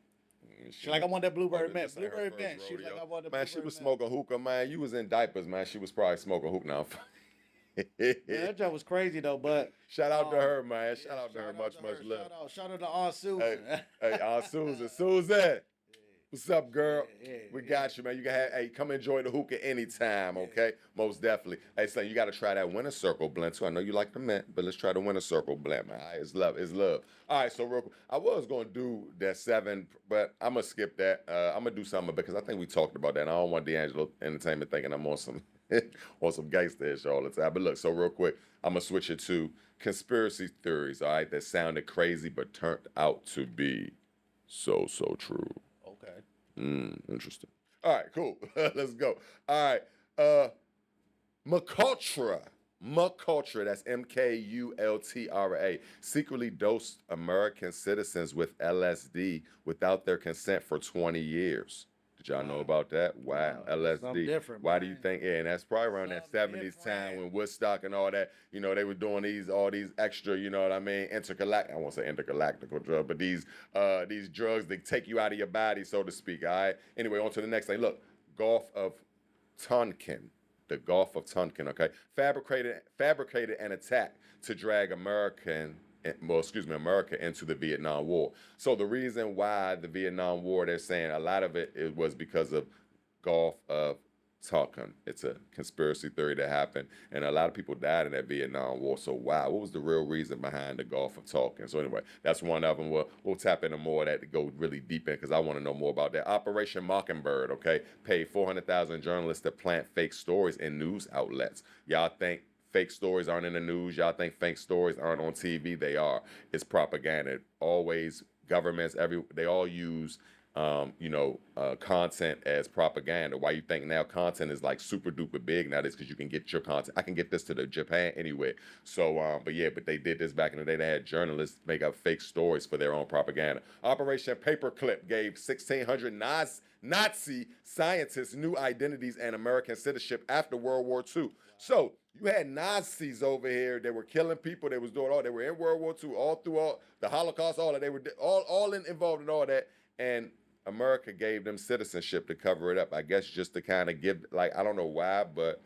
She's like, I want that Oh, blueberry mint. this ain't her Blueberry first mint. She's like, rodeo. I want the Man, she blueberry was mint. smoking hookah, man. You was in diapers, man. She was probably smoking hookah now. Man, that job was crazy though. But Shout out to her, man. yeah, Shout out to her. shout out Much, to much her. love. Shout out to Aunt Hey, Susan. hey, Aunt Susan. Susan. What's up, girl? Yeah, yeah, We yeah. got you, man. You can have, hey, come enjoy the hookah anytime, Yeah. okay? Most definitely. Hey, son, you got to try that Winter Circle blend too. I know you like the mint, but let's try the Winter Circle blend, man. All right, it's love, it's love. All right, so real quick, I was gonna do that 7, but I'm gonna skip that. I'm gonna do something because I think we talked about that. And I don't want D'Angelo Entertainment thinking I'm on some on some gangster shit all the time. But look, so real quick, I'm gonna switch it to conspiracy theories. All right, that sounded crazy but turned out to be so true. Okay. Interesting. All right, cool. Let's go. All right. Uh McCultra. McCultra, that's MKULTRA, secretly dosed American citizens with LSD without their consent for 20 years. Did y'all know Wow. about that? Wow, Wow. Something LSD. different, Why do you man. think? Yeah, and that's probably around that Something 70s time different. when Woodstock and all that, you know, they were doing all these extra, you know what I mean, I won't say intergalactical drugs, but these drugs that take you out of your body, so to speak. All right. Anyway, on to the next thing. Look, Gulf of Tonkin, the Gulf of Tonkin, okay, fabricated an attack to drag America into the Vietnam War. So the reason why the Vietnam War, they're saying a lot of it was because of Gulf of Tonkin. It's a conspiracy theory that happened, and a lot of people died in that Vietnam War. So wow, what was the real reason behind the Gulf of Tonkin? So anyway, that's one of them. We'll tap into more of that to go really deep in because I want to know more about that. Operation Mockingbird, okay, paid 400,000 journalists to plant fake stories in news outlets. Y'all think fake stories aren't in the news? Y'all think fake stories aren't on TV? They are. It's propaganda. Always governments, they all use content as propaganda. Why you think now content is like super duper big nowadays? Because you can get your content. I can get this to the Japan anyway. So, but they did this back in the day. They had journalists make up fake stories for their own propaganda. Operation Paperclip gave 1,600 Nazi scientists new identities and American citizenship after World War II. So you had Nazis over here. They were killing people. They was doing all. They were in World War II, all through all the Holocaust, all that. They were involved in all that, and America gave them citizenship to cover it up. I guess just to kind of give, like, I don't know why, but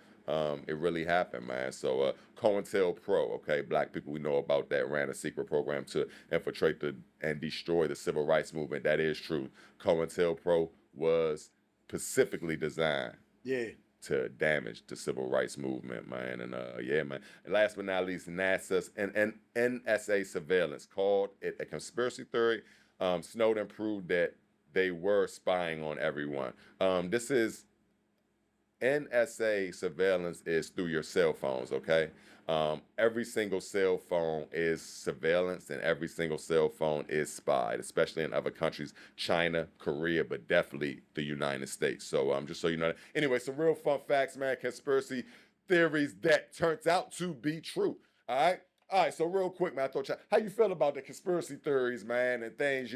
it really happened, man. So COINTELPRO, okay, black people, we know about that, ran a secret program to infiltrate and destroy the civil rights movement. That is true. COINTELPRO was specifically designed Yeah. to damage the civil rights movement, man. And yeah, man. And last but not least, NASA's and NSA surveillance called it a conspiracy theory. Snowden proved that they were spying on everyone. This is NSA surveillance is through your cell phones, okay? Every single cell phone is surveillance and every single cell phone is spied, especially in other countries, China, Korea, but definitely the United States. So just so you know. Anyway, some real fun facts, man, conspiracy theories that turns out to be true. All right? All right, so real quick, man, how you feel about the conspiracy theories, man, and things,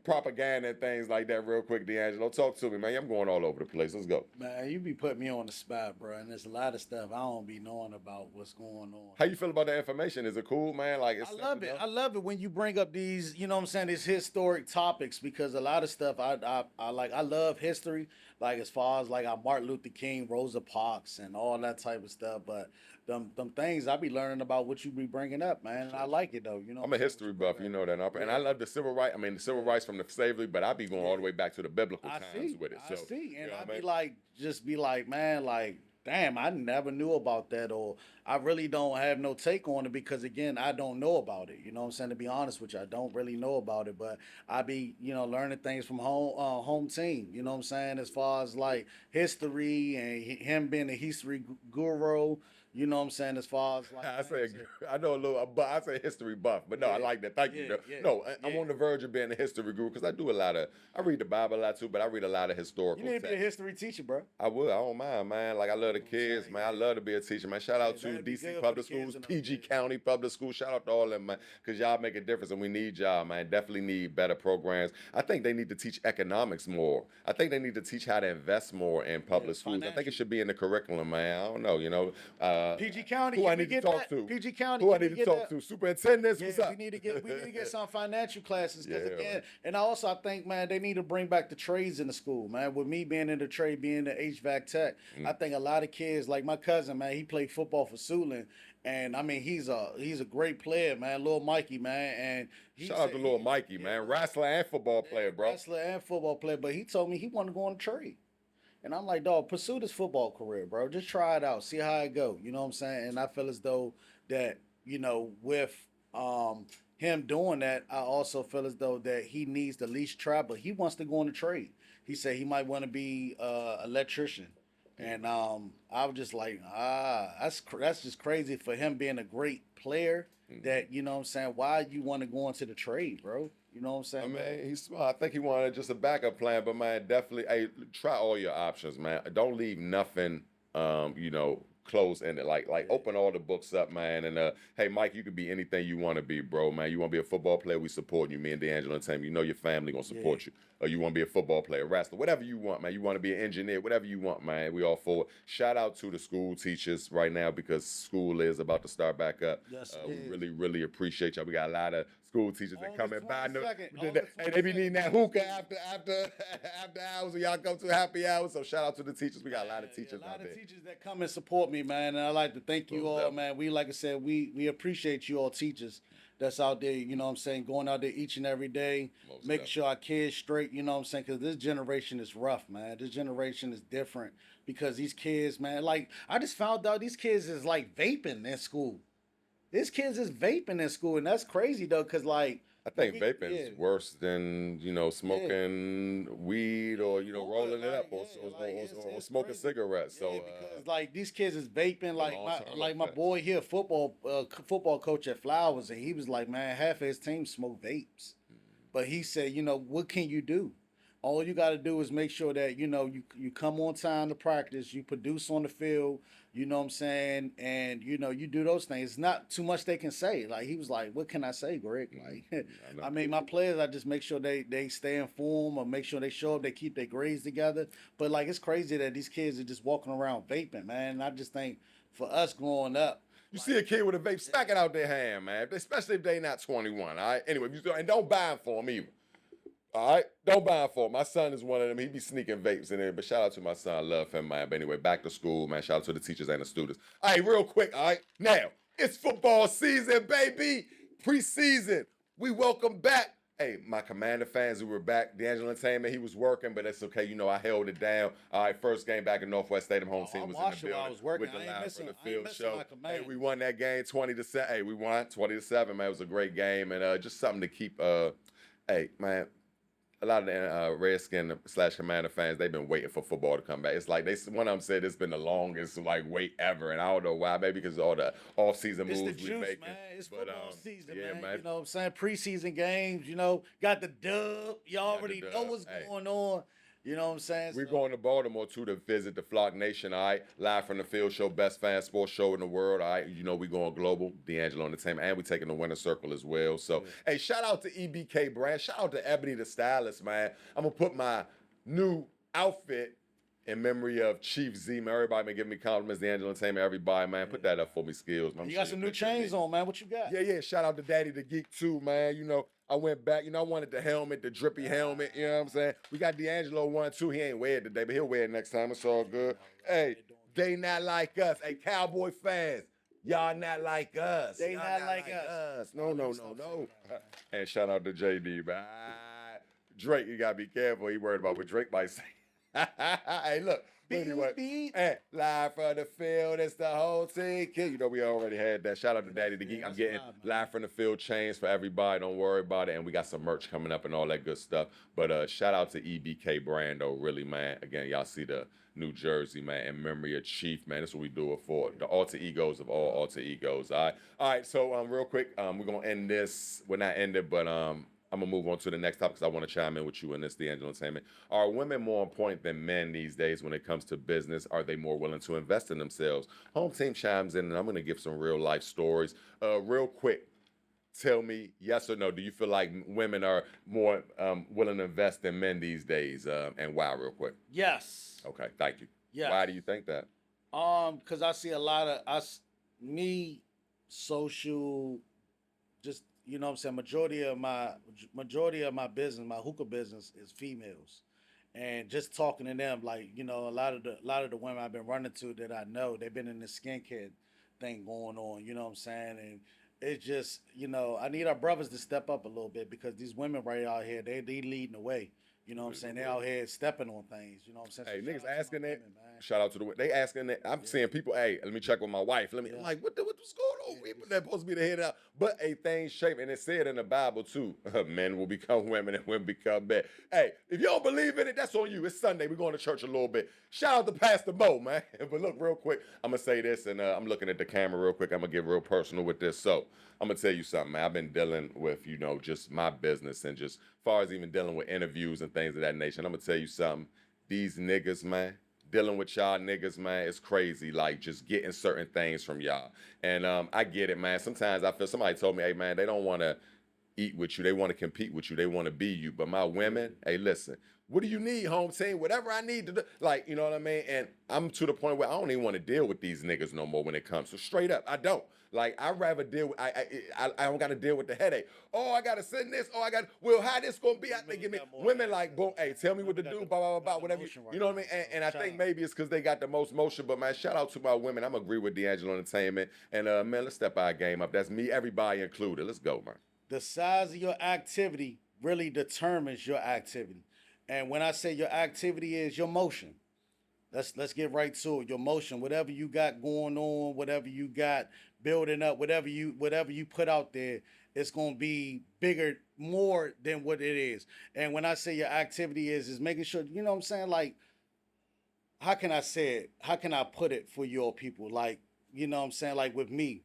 propaganda and things like that real quick, D'Angelo? Talk to me, man. I'm going all over the place. Let's go. Man, you be putting me on the spot, bro, and there's a lot of stuff I don't be knowing about what's going on. How you feel about the information? Is it cool, man? Like, it's I love it. I love it when you bring up these, you know what I'm saying, these historic topics because a lot of stuff I like. I love history. like as far as like our Martin Luther King, Rosa Parks, and all that type of stuff. But them things I be learning about what you be bringing up, man. And I like it though. You know, I'm what a I'm saying, what history you bring buff, you up. know that, and I Yeah. love the civil rights. I mean, the civil Yeah. rights from the slavery, but I be going all the Yeah. way back to the biblical I times see, with it. I So, see, you and know I what I be mean? like, just be like, man, like, damn, I never knew about that, or I really don't have no take on it because again, I don't know about it. You know what I'm saying? To be honest with you, I don't really know about it, but I be, learning things from home team. You know what I'm saying? As far as like history and him being a history guru. You know what I'm saying? As far as like I say, things. I know a little, but I say history buff, but no, I Yeah, like that. Thank you. yeah, No, yeah, no, I'm yeah. on the verge of being a history guru because I do a lot of, I read the Bible a lot too, but I read a lot of You historical need to be a texts. history teacher, bro. I would. I don't mind, man. Like I love the You know what I'm kids, saying? man. I Yeah. love to be a teacher, man. Shout Yeah, out to that'd be DC good for the public kids schools, in those. PG Yeah. County public schools. Shout out to all of them, man, because y'all make a difference, and we need y'all, man. Definitely need better programs. I think they need to teach economics more. I think they need to teach how to invest more in Yeah, public schools. I think it financial. should be in the curriculum, man. I don't know, uh, PG County, who I can we need to get talk that? to? PG County, Who I can we need to get talk that? to? Superintendents, Yeah, what's we up? need to get some financial classes because Yeah, man. again, and also I think man they need to bring back the trades in the school, man. With me being in the trade, being the HVAC tech, I think a lot of kids like my cousin, man, he played football for Suland, and I mean he's a great player, man, little Mikey, man, and he Shout out said to little Mikey, yeah, man. Wrestler and football player, bro. wrestler and football player, but he told me he wanted to go on a trade. And I'm like, dog, pursue this football career, bro. Just try it out, see how it go. You know what I'm saying? And I feel as though that, with um him doing that, I also feel as though that he needs the least travel. He wants to go on the trade. He said he might want to be electrician. And I was just like, that's just crazy for him being a great player. That you know what I'm saying. Why you want to go into the trade, bro? You know what I'm I saying? mean, he's smart. I think he wanted just a backup plan, but man, definitely, hey, try all your options, man. Don't leave nothing, closed ended. Like Yeah, open all the books up, man. And hey, Mike, you can be anything you want to be, bro, man. You want to be a football player, we support you. Me and D'Angelo and Tim, you know your family gonna yeah. support you. Or you want to be a football player, wrestler, whatever you want, man. You want to be an engineer, whatever you want, man. We all for it. Shout out to the school teachers right now because school is about to start back up. Yes, it We is. really, really appreciate y'all. We got a lot of school teachers that come August and buy no, 22nd. hey, August they be needing that hookah 22nd. after hours when y'all come to happy hours. So shout out to the teachers. We got a lot of teachers A lot out of there. teachers that come and support me, man. And I like to thank you Most all, definitely. man. We like I said, we appreciate you all teachers that's out there, you know what I'm saying, going out there each and every day, Most making definitely. sure our kids straight, you know what I'm saying? Because this generation is rough, man. This generation is different because these kids, man, like I just found out these kids is like vaping in school. These kids is vaping in school, and that's crazy though, because like I think yeah, vaping's worse than smoking weed or rolling it up or, or smoking crazy. cigarettes. So Yeah, because like these kids is vaping. Like long-term my effects. boy here, football coach at Flowers, and he was like, man, half of his team smoke vapes. But he said, what can you do? All you got to do is make sure that you come on time to practice, you produce on the field, you know what I'm saying, and you do those things. It's not too much they can say. Like he was like, "What can I say, Greg?" Like, I know. I mean, my players, I just make sure they stay informed or make sure they show up, they keep their grades together. But like, it's crazy that these kids are just walking around vaping, man. And I just think for us growing up, You see a kid with a vape, smack it out their hand, man. Especially if they not 21. All right. Anyway, and don't buy them for them either. All right, don't buy them for him. My son is one of them. He be sneaking vapes in there. But shout out to my son. I love him, man. But anyway, back to school, man. Shout out to the teachers and the students. All right, real quick. All right, now it's football season, baby. Preseason. We welcome back. Hey, my Commander fans who were back. D'Angelo Entertainment, he was working, but it's okay. I held it down. All right, first game back in Northwest Stadium. Home team I'm was in the watching while I building was working. with the I ain't live missing- from the I ain't field missing show. my Command. Hey, we won that game 20-7. Hey, we won 20-7, man. It was a great game and just something to keep. Hey, man. A lot of the Redskin / Commander fans, they've been waiting for football to come back. It's like one of them said it's been the longest wait ever, and I don't know why. Maybe because of all the off-season It's moves the we juice, making. man. It's But, football season, yeah, man. man. You know what I'm saying? Preseason games, got the dub. You already know dub. what's Hey. going on. You know what I'm saying? We're So, going to Baltimore too to visit the Flock Nation. All right, live from the field show, best fan sports show in the world. All right, we going global, D'Angelo Entertainment, and we taking the winner circle as well. So, hey, shout out to EBK Brand, shout out to Ebony the stylist, man. I'm gonna put my new outfit in memory of Chief Z. Man, everybody been giving me compliments, D'Angelo Entertainment. Everybody, man, put that up for me, Skills. Man. you got some new chains on, man. What you got? Yeah. Shout out to Daddy the Geek too, man. I went back, I wanted the helmet, the drippy helmet, you know what I'm saying? We got D'Angelo one too. He ain't wear it today, but he'll wear it next time. It's all good. Hey, they not like us. Hey, Cowboy fans, y'all not like us. They Y'all not like us. No. And shout out to JD, man. Drake, you gotta be careful. He worried about what Drake might say. Hey, look. Anyway, hey, live from the field, it's the whole team. Kid, we already had that. Shout out to Daddy the Geek. I'm getting live from the field chains for everybody. Don't worry about it. And we got some merch coming up and all that good stuff. But shout out to EBK brand, though, really, man. Again, y'all see the New Jersey, man, in memory of Chief, man. That's what we do it for. The alter egos of all alter egos. All right. So real quick, we're gonna end this. We're not ending, but I'm gonna move on to the next topic because I want to chime in with you in this, D'Angelo Entertainment. Are women more on point than men these days when it comes to business? Are they more willing to invest in themselves? Home team chimes in, and I'm gonna give some real life stories. Real quick, tell me yes or no. Do you feel like women are more willing to invest than men these days, and why? Real quick. Yes. Okay, thank you. Yes. Why do you think that? Because I see a lot of social, just what I'm saying. Majority of my business, my hookah business, is females, and just talking to them, like a lot of the women I've been running to that I know, they've been in the skincare thing going on. You know what I'm saying, and it's just I need our brothers to step up a little bit because these women right out here, they leading the way. You know what I'm saying? They out here stepping on things. You know what I'm saying? Hey, So niggas asking that. women, Shout out to they asking that. I'm seeing people, hey, let me check with my wife. I'm like, what's going on? People that supposed to be the head out. But a thing shape, and it said in the Bible too, men will become women and women become men. Hey, if you don't believe in it, that's on you. It's Sunday. We're going to church a little bit. Shout out to Pastor Mo, man. But look, real quick, I'm going to say this, and I'm looking at the camera real quick. I'm going to get real personal with this. So I'm going to tell you something, man. I've been dealing with, just my business and just far as even dealing with interviews and things of that nature. And I'm going to tell you something. These niggas, man, dealing with y'all niggas, man, it's crazy. Like, just getting certain things from y'all. And I get it, man. Sometimes I feel somebody told me, hey, man, they don't want to eat with you. They want to compete with you. They want to be you. But my women, hey, listen, what do you need, home team? Whatever I need to do. Like, you know what I mean? And I'm to the point where I don't even want to deal with these niggas no more when it comes. So straight up, I don't. Like, I'd rather deal with, I don't got to deal with the headache. Oh, I got to send this. Oh, well, how this going to be? I think give me, women like, boom, hey, tell me what to do, blah, blah, blah, whatever. You know what I mean? And I think maybe it's because they got the most motion. But, man, shout out to my women. I'm agree with D'Angelo Entertainment. And, man, let's step our game up. That's me, everybody included. Let's go, man. The size of your activity really determines your activity. And when I say your activity is your motion, let's get right to it. Your motion, whatever you got going on, whatever you got building up, whatever you put out there, it's gonna be bigger, more than what it is. And when I say your activity is making sure, you know what I'm saying? Like, how can I say it? How can I put it for your people? Like, you know what I'm saying? Like with me,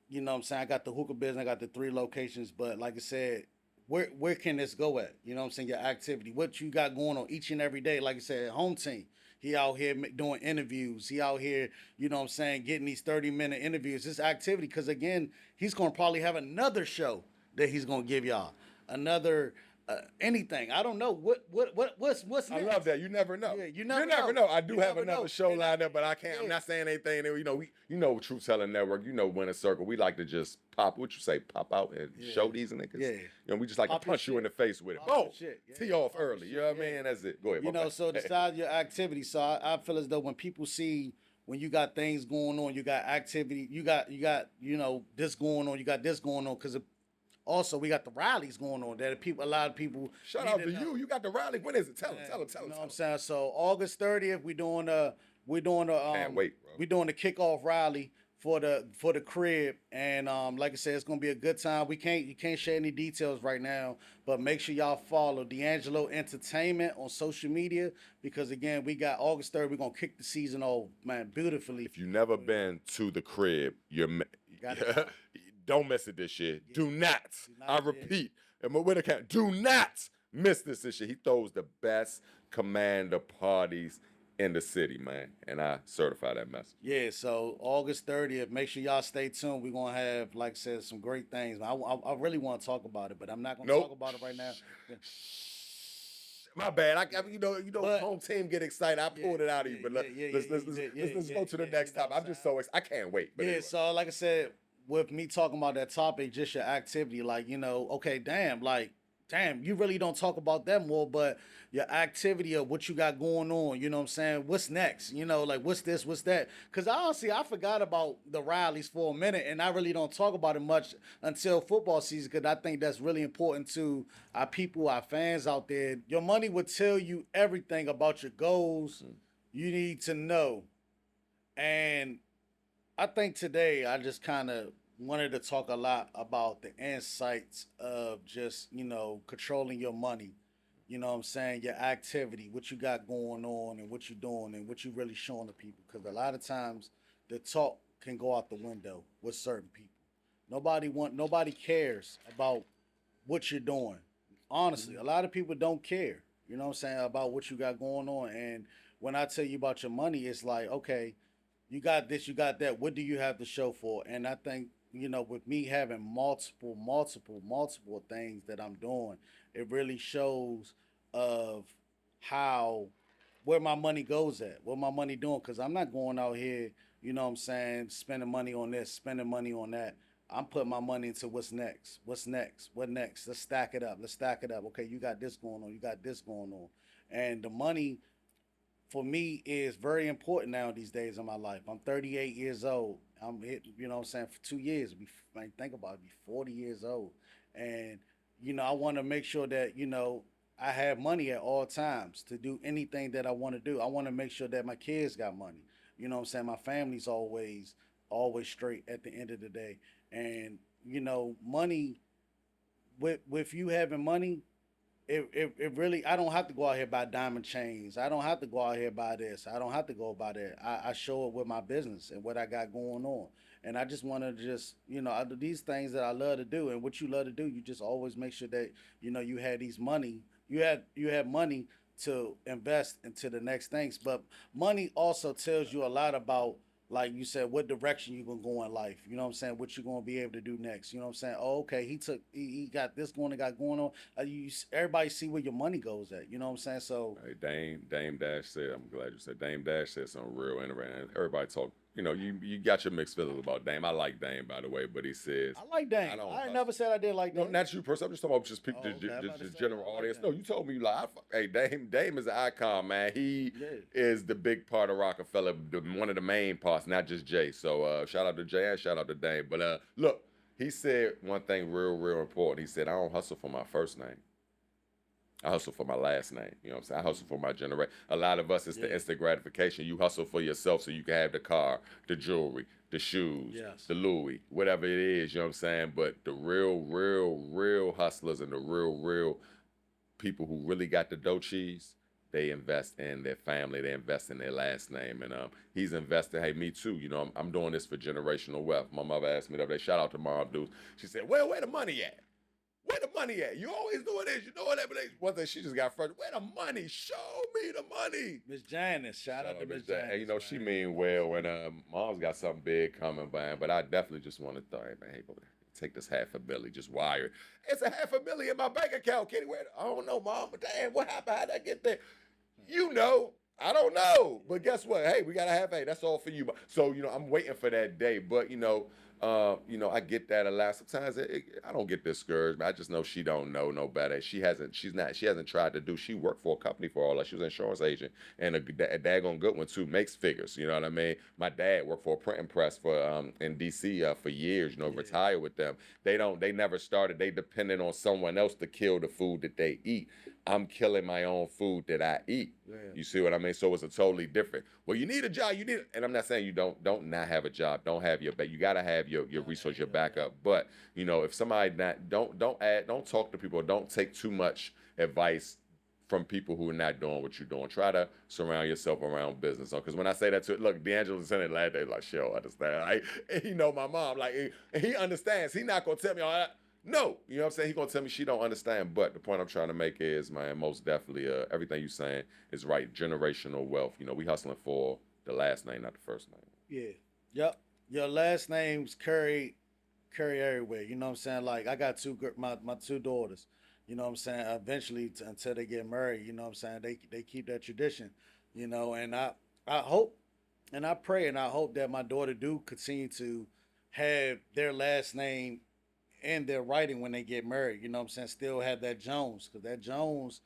you know what I'm saying? I got the hookah business, I got the 3 locations, but like I said, where can this go at? You know what I'm saying? Your activity, what you got going on each and every day. Like I said, home team, he out here doing interviews. He out here, you know what I'm saying, getting these 30-minute interviews. This activity, because again, he's going to probably have another show that he's going to give y'all. Another anything. I don't know what's next? I love that. You never know. Yeah, you never know. I do have another show lined up, but I can't. I'm not saying anything. Truth Telling Network. Winner Circle. We like to just pop. What you say? Pop out and show these niggas. Yeah. We just like Pop to punch you in the face with it. Pop Boom. Yeah. Tee off early. You know what I mean? That's it. Go ahead. So the size of your activity. So I feel as though when people see when you got things going on, you got activity, you got this going on, you got this going on, because also we got the rallies going on that a lot of people. Shout out to you. You got the rally. When is it? Tell them. You know what I'm saying? So August 30th, we're doing Can't wait, bro. We're doing the kickoff rally for the crib, and like I said, it's gonna be a good time. You can't share any details right now, but make sure y'all follow D'Angelo Entertainment on social media, because again, we got August 3rd. We're gonna kick the season off, man, beautifully. If you've never been to the crib, don't miss it this year. Yeah. Do not. I repeat, do not miss this year. He throws the best commander parties in the city, man, and I certify that message. Yeah, so August 30th, make sure y'all stay tuned. We're going to have, like I said, some great things. I really want to talk about it, but I'm not going to talk about it right now. My bad. Home team get excited. I pulled it out of you, but let's go to the next topic. I'm just so excited. I can't wait. But anyway. So like I said, with me talking about that topic, just your activity, like, okay, damn, like, damn, you really don't talk about that more, but your activity of what you got going on, you know what I'm saying? What's next? Like, what's this, what's that? Because honestly, I forgot about the rallies for a minute, and I really don't talk about it much until football season, because I think that's really important to our people, our fans out there. Your money will tell you everything about your goals you need to know. And I think today I just kind of wanted to talk a lot about the insights of just, controlling your money. You know what I'm saying? Your activity, what you got going on and what you're doing and what you really showing to people. Because a lot of times the talk can go out the window with certain people. Nobody cares about what you're doing. Honestly, a lot of people don't care, you know what I'm saying, about what you got going on. And when I tell you about your money, it's like, okay, you got this, you got that. What do you have to show for? And I think, with me having multiple things that I'm doing, it really shows of how where my money goes at, what my money doing. Cause I'm not going out here, you know what I'm saying, spending money on this, spending money on that. I'm putting my money into what's next. What's next? What next? Let's stack it up. Let's stack it up. Okay, you got this going on. You got this going on. And the money for me is very important now these days in my life. I'm 38 years old. I'm hit, you know what I'm saying, for 2 years. Think about it, be 40 years old. And, I want to make sure that, I have money at all times to do anything that I want to do. I want to make sure that my kids got money. You know what I'm saying? My family's always straight at the end of the day. And, money, with you having money, it really, I don't have to go out here buy diamond chains. I don't have to go out here buy this. I don't have to go buy that. I show it with my business and what I got going on. And I just want to just, I do these things that I love to do. And what you love to do, you just always make sure that, you had these money. You had money to invest into the next things. But money also tells you a lot about, like you said, what direction you're gonna go in life. You know what I'm saying? What you're gonna be able to do next. You know what I'm saying? Oh, okay, he got this going and got going on. Everybody see where your money goes at. You know what I'm saying? So Hey, Dame Dash said, I'm glad you said Dame Dash said something real interesting. Everybody talk, you got your mixed feelings about Dame. I like Dame, by the way, but he says, I like Dame. I don't I hustle. never said I did like No, Dame. not you personally. I'm just talking about just people, Oh, okay. I'm about to the say, general I like audience. Dame. No, you told me you like, hey, Dame is an icon, man. He Yeah. is the big part of Rockefeller, one of the main parts, not just Jay. So shout out to Jay and shout out to Dame. But look, he said one thing real important. He said, I don't hustle for my first name. I hustle for my last name. You know what I'm saying? I hustle for my generation. A lot of us, it's the instant gratification. You hustle for yourself so you can have the car, the jewelry, the shoes, Yes. the Louis, whatever it is, you know what I'm saying? But the real hustlers and the real people who really got the dough cheese, they invest in their family. They invest in their last name. And he's invested, hey, me too. I'm doing this for generational wealth. My mother asked me the other day, shout out to Mom, dude. She said, where the money at? Where the money at? You always doing this, you know that, but one thing she just got frustrated. Where the money? Show me the money. Miss Janice, shout out to Miss Janice. Janice. And she mean well, and Mom's got something big coming, man. But I definitely just want to think, man, hey, take this $500,000, just wire it. It's a $500,000 in my bank account, Kenny. I don't know, Mom, but damn, what happened? How'd I get there? You know. I don't know. But guess what? Hey, we got to have, hey, that's all for you. So, I'm waiting for that day. But, I get that a lot. Sometimes I don't get discouraged. I just know she don't know no better. She hasn't tried to do. She worked for a company for all that. She was an insurance agent and a daggone good one too. Makes figures. You know what I mean? My dad worked for a printing press for in DC for years. Retired with them. They never started. They depended on someone else to kill the food that they eat. I'm killing my own food that I eat. Yeah. You see what I mean? So it's a totally different. Well, you need a job. And I'm not saying you don't not have a job. Don't have you got to have your resource, your backup. But if somebody don't talk to people. Don't take too much advice from people who are not doing what you're doing. Try to surround yourself around business. Because when I say that to look, D'Angelo said it last day, like, she'll understand. Like, and my mom, like, and he understands. He not gonna tell me all that. No, you know what I'm saying? He's going to tell me she don't understand. But the point I'm trying to make is, man, most definitely everything you're saying is right. Generational wealth. We hustling for the last name, not the first name. Yeah. Yep. Your last names carry everywhere. You know what I'm saying? Like, I got my two daughters. You know what I'm saying? Eventually, until they get married, you know what I'm saying? They keep that tradition, and I hope and I pray and I hope that my daughter do continue to have their last name in their writing when they get married. You know what I'm saying? Still have that Jones, because that Jones,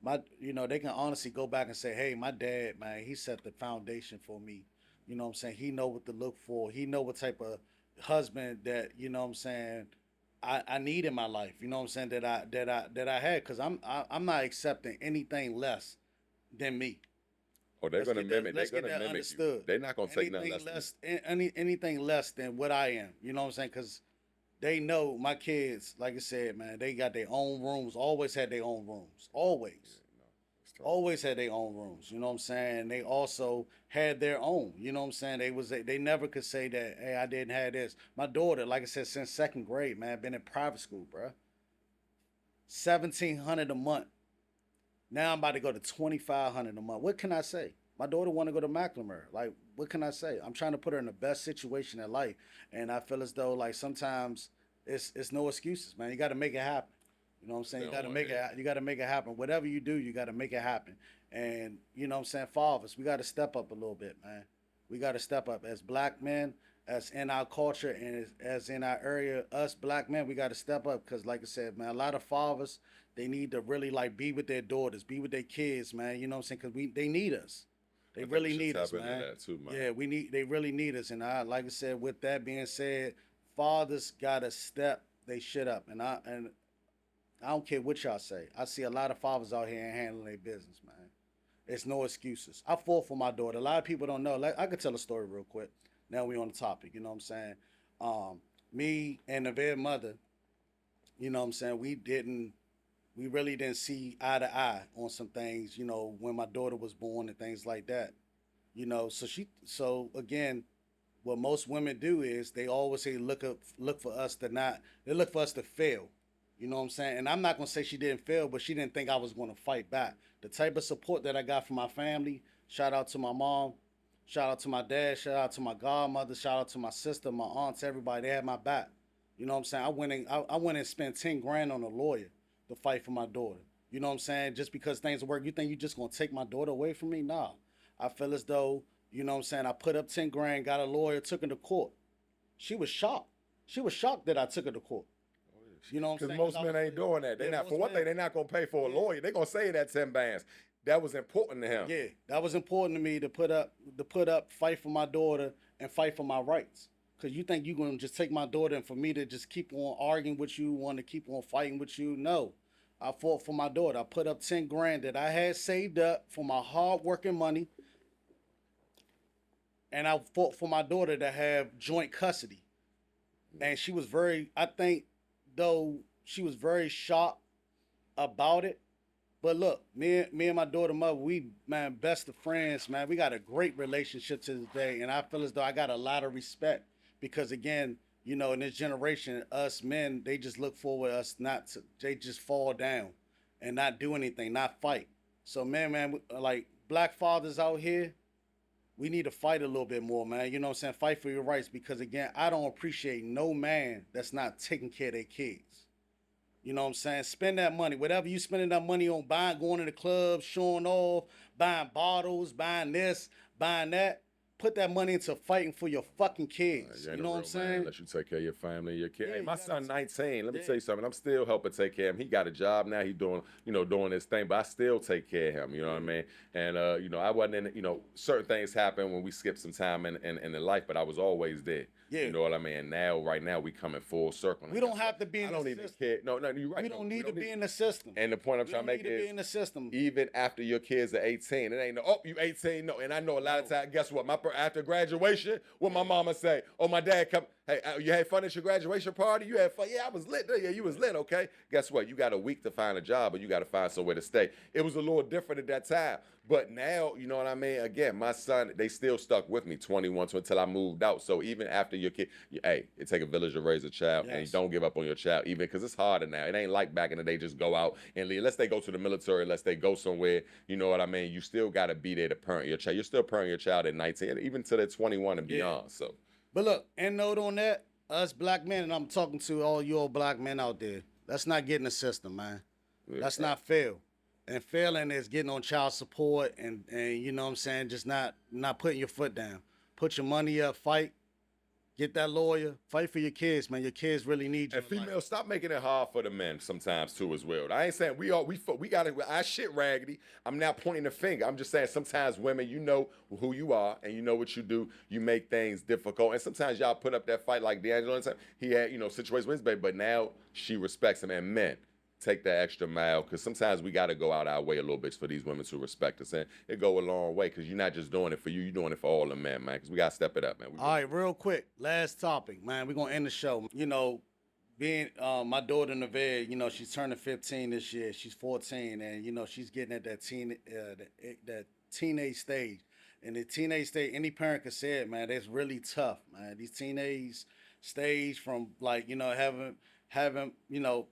they can honestly go back and say, hey, my dad, man, he set the foundation for me. You know what I'm saying? He know what to look for. He know what type of husband that, you know what I'm saying, I need in my life. You know what I'm saying, that I had, because I'm not accepting anything less than me. Oh, they're Let's gonna get that. mimic. They're Let's get gonna that mimic you. understood. They're not gonna take nothing Anything less. anything less than what I am. You know what I'm saying? Because they know my kids. Like I said, man, they got their own rooms. Always had their own rooms. Always. No, it's tough. Always had their own rooms. You know what I'm saying? They also had their own. You know what I'm saying? They never could say that, hey, I didn't have this. My daughter, like I said, since second grade, man, been in private school, bro. 1,700 a month. Now I'm about to go to 2,500 a month. What can I say? My daughter want to go to McLemore. Like, what can I say? I'm trying to put her in the best situation in life, and I feel as though like sometimes it's no excuses, man. You got to make it happen. You know what I'm saying? You got to make it. You got to make it happen. Whatever you do, you got to make it happen. And you know what I'm saying? For all of us, we got to step up a little bit, man. We got to step up as black men, as in our culture and as in our area. Us black men, we got to step up because, like I said, man, a lot of fathers, they need to really like be with their daughters, be with their kids, man. You know what I'm saying? Because they need us. They really need us, man. That too, man. Yeah, they really need us. And like I said, with that being said, fathers gotta step they shit up. And I don't care what y'all say. I see a lot of fathers out here handling their business, man. It's no excuses. I fought for my daughter. A lot of people don't know. Like, I could tell a story real quick. Now we on the topic, you know what I'm saying? Me and the very mother, you know what I'm saying, we really didn't see eye to eye on some things, you know, when my daughter was born and things like that. You know, so again, what most women do is they always say look for us to not, they look for us to fail. You know what I'm saying? And I'm not gonna say she didn't fail, but she didn't think I was gonna fight back. The type of support that I got from my family, shout out to my mom, shout out to my dad, shout out to my godmother, shout out to my sister, my aunts, everybody, they had my back. You know what I'm saying? I went and spent 10 grand on a lawyer to fight for my daughter. You know what I'm saying? Just because things work, you think you just gonna take my daughter away from me? Nah. I feel as though, you know what I'm saying, I put up 10 grand, got a lawyer, took her to court. She was shocked. She was shocked that I took her to court. You know what I'm saying? Because most men ain't doing that. They're not, for one thing, they're not gonna pay for a lawyer. They're gonna say that 10 bands. That was important to him. Yeah, that was important to me to put up, fight for my daughter and fight for my rights. Cause you think you gonna just take my daughter and for me to just keep on arguing with you, want to keep on fighting with you? No, I fought for my daughter. I put up 10 grand that I had saved up for my hard working money, and I fought for my daughter to have joint custody. And she was I think, though she was very shocked about it. But look, me and my daughter mother, we, man, best of friends, man. We got a great relationship to this day, and I feel as though I got a lot of respect because, again, you know, in this generation, us men, they just look forward to us not to, they just fall down and not do anything, not fight. So, man, like black fathers out here, we need to fight a little bit more, man. You know what I'm saying? Fight for your rights because, again, I don't appreciate no man that's not taking care of their kids. You know what I'm saying? Spend that money. Whatever you spending that money on buying, going to the club, showing off, buying bottles, buying this, buying that. Put that money into fighting for your fucking kids. You know what I'm saying? Unless you take care of your family, your kid. Yeah, Hey, my you son, gotta 19. Let me tell you something. I'm still helping take care of him. He got a job now. He doing, doing his thing, but I still take care of him. You know what I mean? And I wasn't in. Certain things happen when we skip some time in the life, but I was always there. Yeah. You know what I mean? And now, right now, we coming full circle. We don't have to be in the system. I don't even care. No, you're right. We don't need to be in the system. And the point I'm trying to make is, be in the system. Even after your kids are 18, it ain't no, you 18, no. And I know a lot of times, guess what? After graduation, what my mama say? Oh, my dad come, hey, you had fun at your graduation party? You had fun? Yeah, I was lit. Yeah, you was lit, okay? Guess what? You got a week to find a job, or you got to find somewhere to stay. It was a little different at that time. But now, you know what I mean? Again, my son, they still stuck with me 21 until I moved out. So even after your kid, hey, it take a village to raise a child, and you don't give up on your child, even because it's harder now. It ain't like back in the day, just go out and leave. Unless they go to the military, unless they go somewhere, you know what I mean? You still got to be there to parent your child. You're still parenting your child at 19, even till they're 21 and beyond. So, but look, end note on that, us black men, and I'm talking to all you old black men out there, let's not get in the system, man. Let's not fail. And failing is getting on child support and you know what I'm saying, just not putting your foot down. Put your money up, fight, Get that lawyer. Fight for your kids, man. Your kids really need you. And females, stop making it hard for the men sometimes too, as well. I ain't saying we got to. I shit raggedy. I'm not pointing the finger. I'm just saying sometimes women, you know who you are and you know what you do. You make things difficult, and sometimes y'all put up that fight like D'Angelo. He had situations with his baby, but now she respects him. And men, take that extra mile because sometimes we got to go out our way a little bit for these women to respect us, and it go a long way because you're not just doing it for you, you're doing it for all the men, man. Because we got to step it up, man. All right, real quick, last topic, man. We're gonna end the show. Being my daughter Nevada, she's turning 15 this year. She's 14, and she's getting at that that teenage stage. And the teenage stage, any parent can say it, man. That's really tough, man. These teenage stage from like having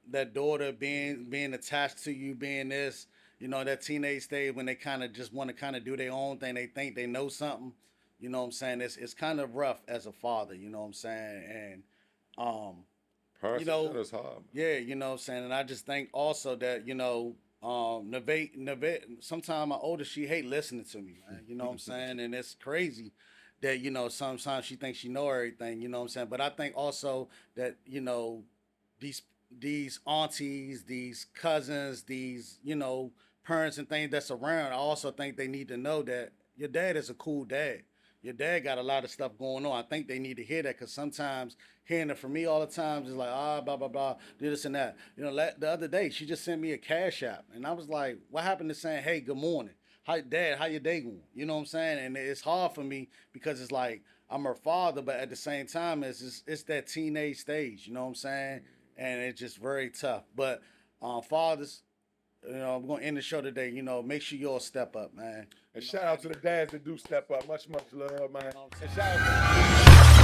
that daughter being attached to you, being this, that teenage stage when they kind of just want to kind of do their own thing. They think they know something. You know what I'm saying? It's kind of rough as a father. You know what I'm saying? And Parents, it's hard. yeah, you know what I'm saying? And I just think also that, Neve, sometimes my oldest, she hate listening to me, man. You know what I'm saying? And it's crazy that, sometimes she thinks she know everything, you know what I'm saying? But I think also that, these aunties, these cousins, these, parents and things that's around, I also think they need to know that your dad is a cool dad. Your dad got a lot of stuff going on. I think they need to hear that because sometimes hearing it from me all the time is like, blah, blah, blah, do this and that. The other day, she just sent me a cash app. And I was like, what happened to saying, hey, good morning. Hi, Dad, how your day going? You know what I'm saying? And it's hard for me because it's like, I'm her father, but at the same time, it's that teenage stage. You know what I'm saying? And it's just very tough. But fathers, I'm going to end the show today. Make sure you all step up, man. And shout out to the dads that do step up. Much, much love, man. And shout out to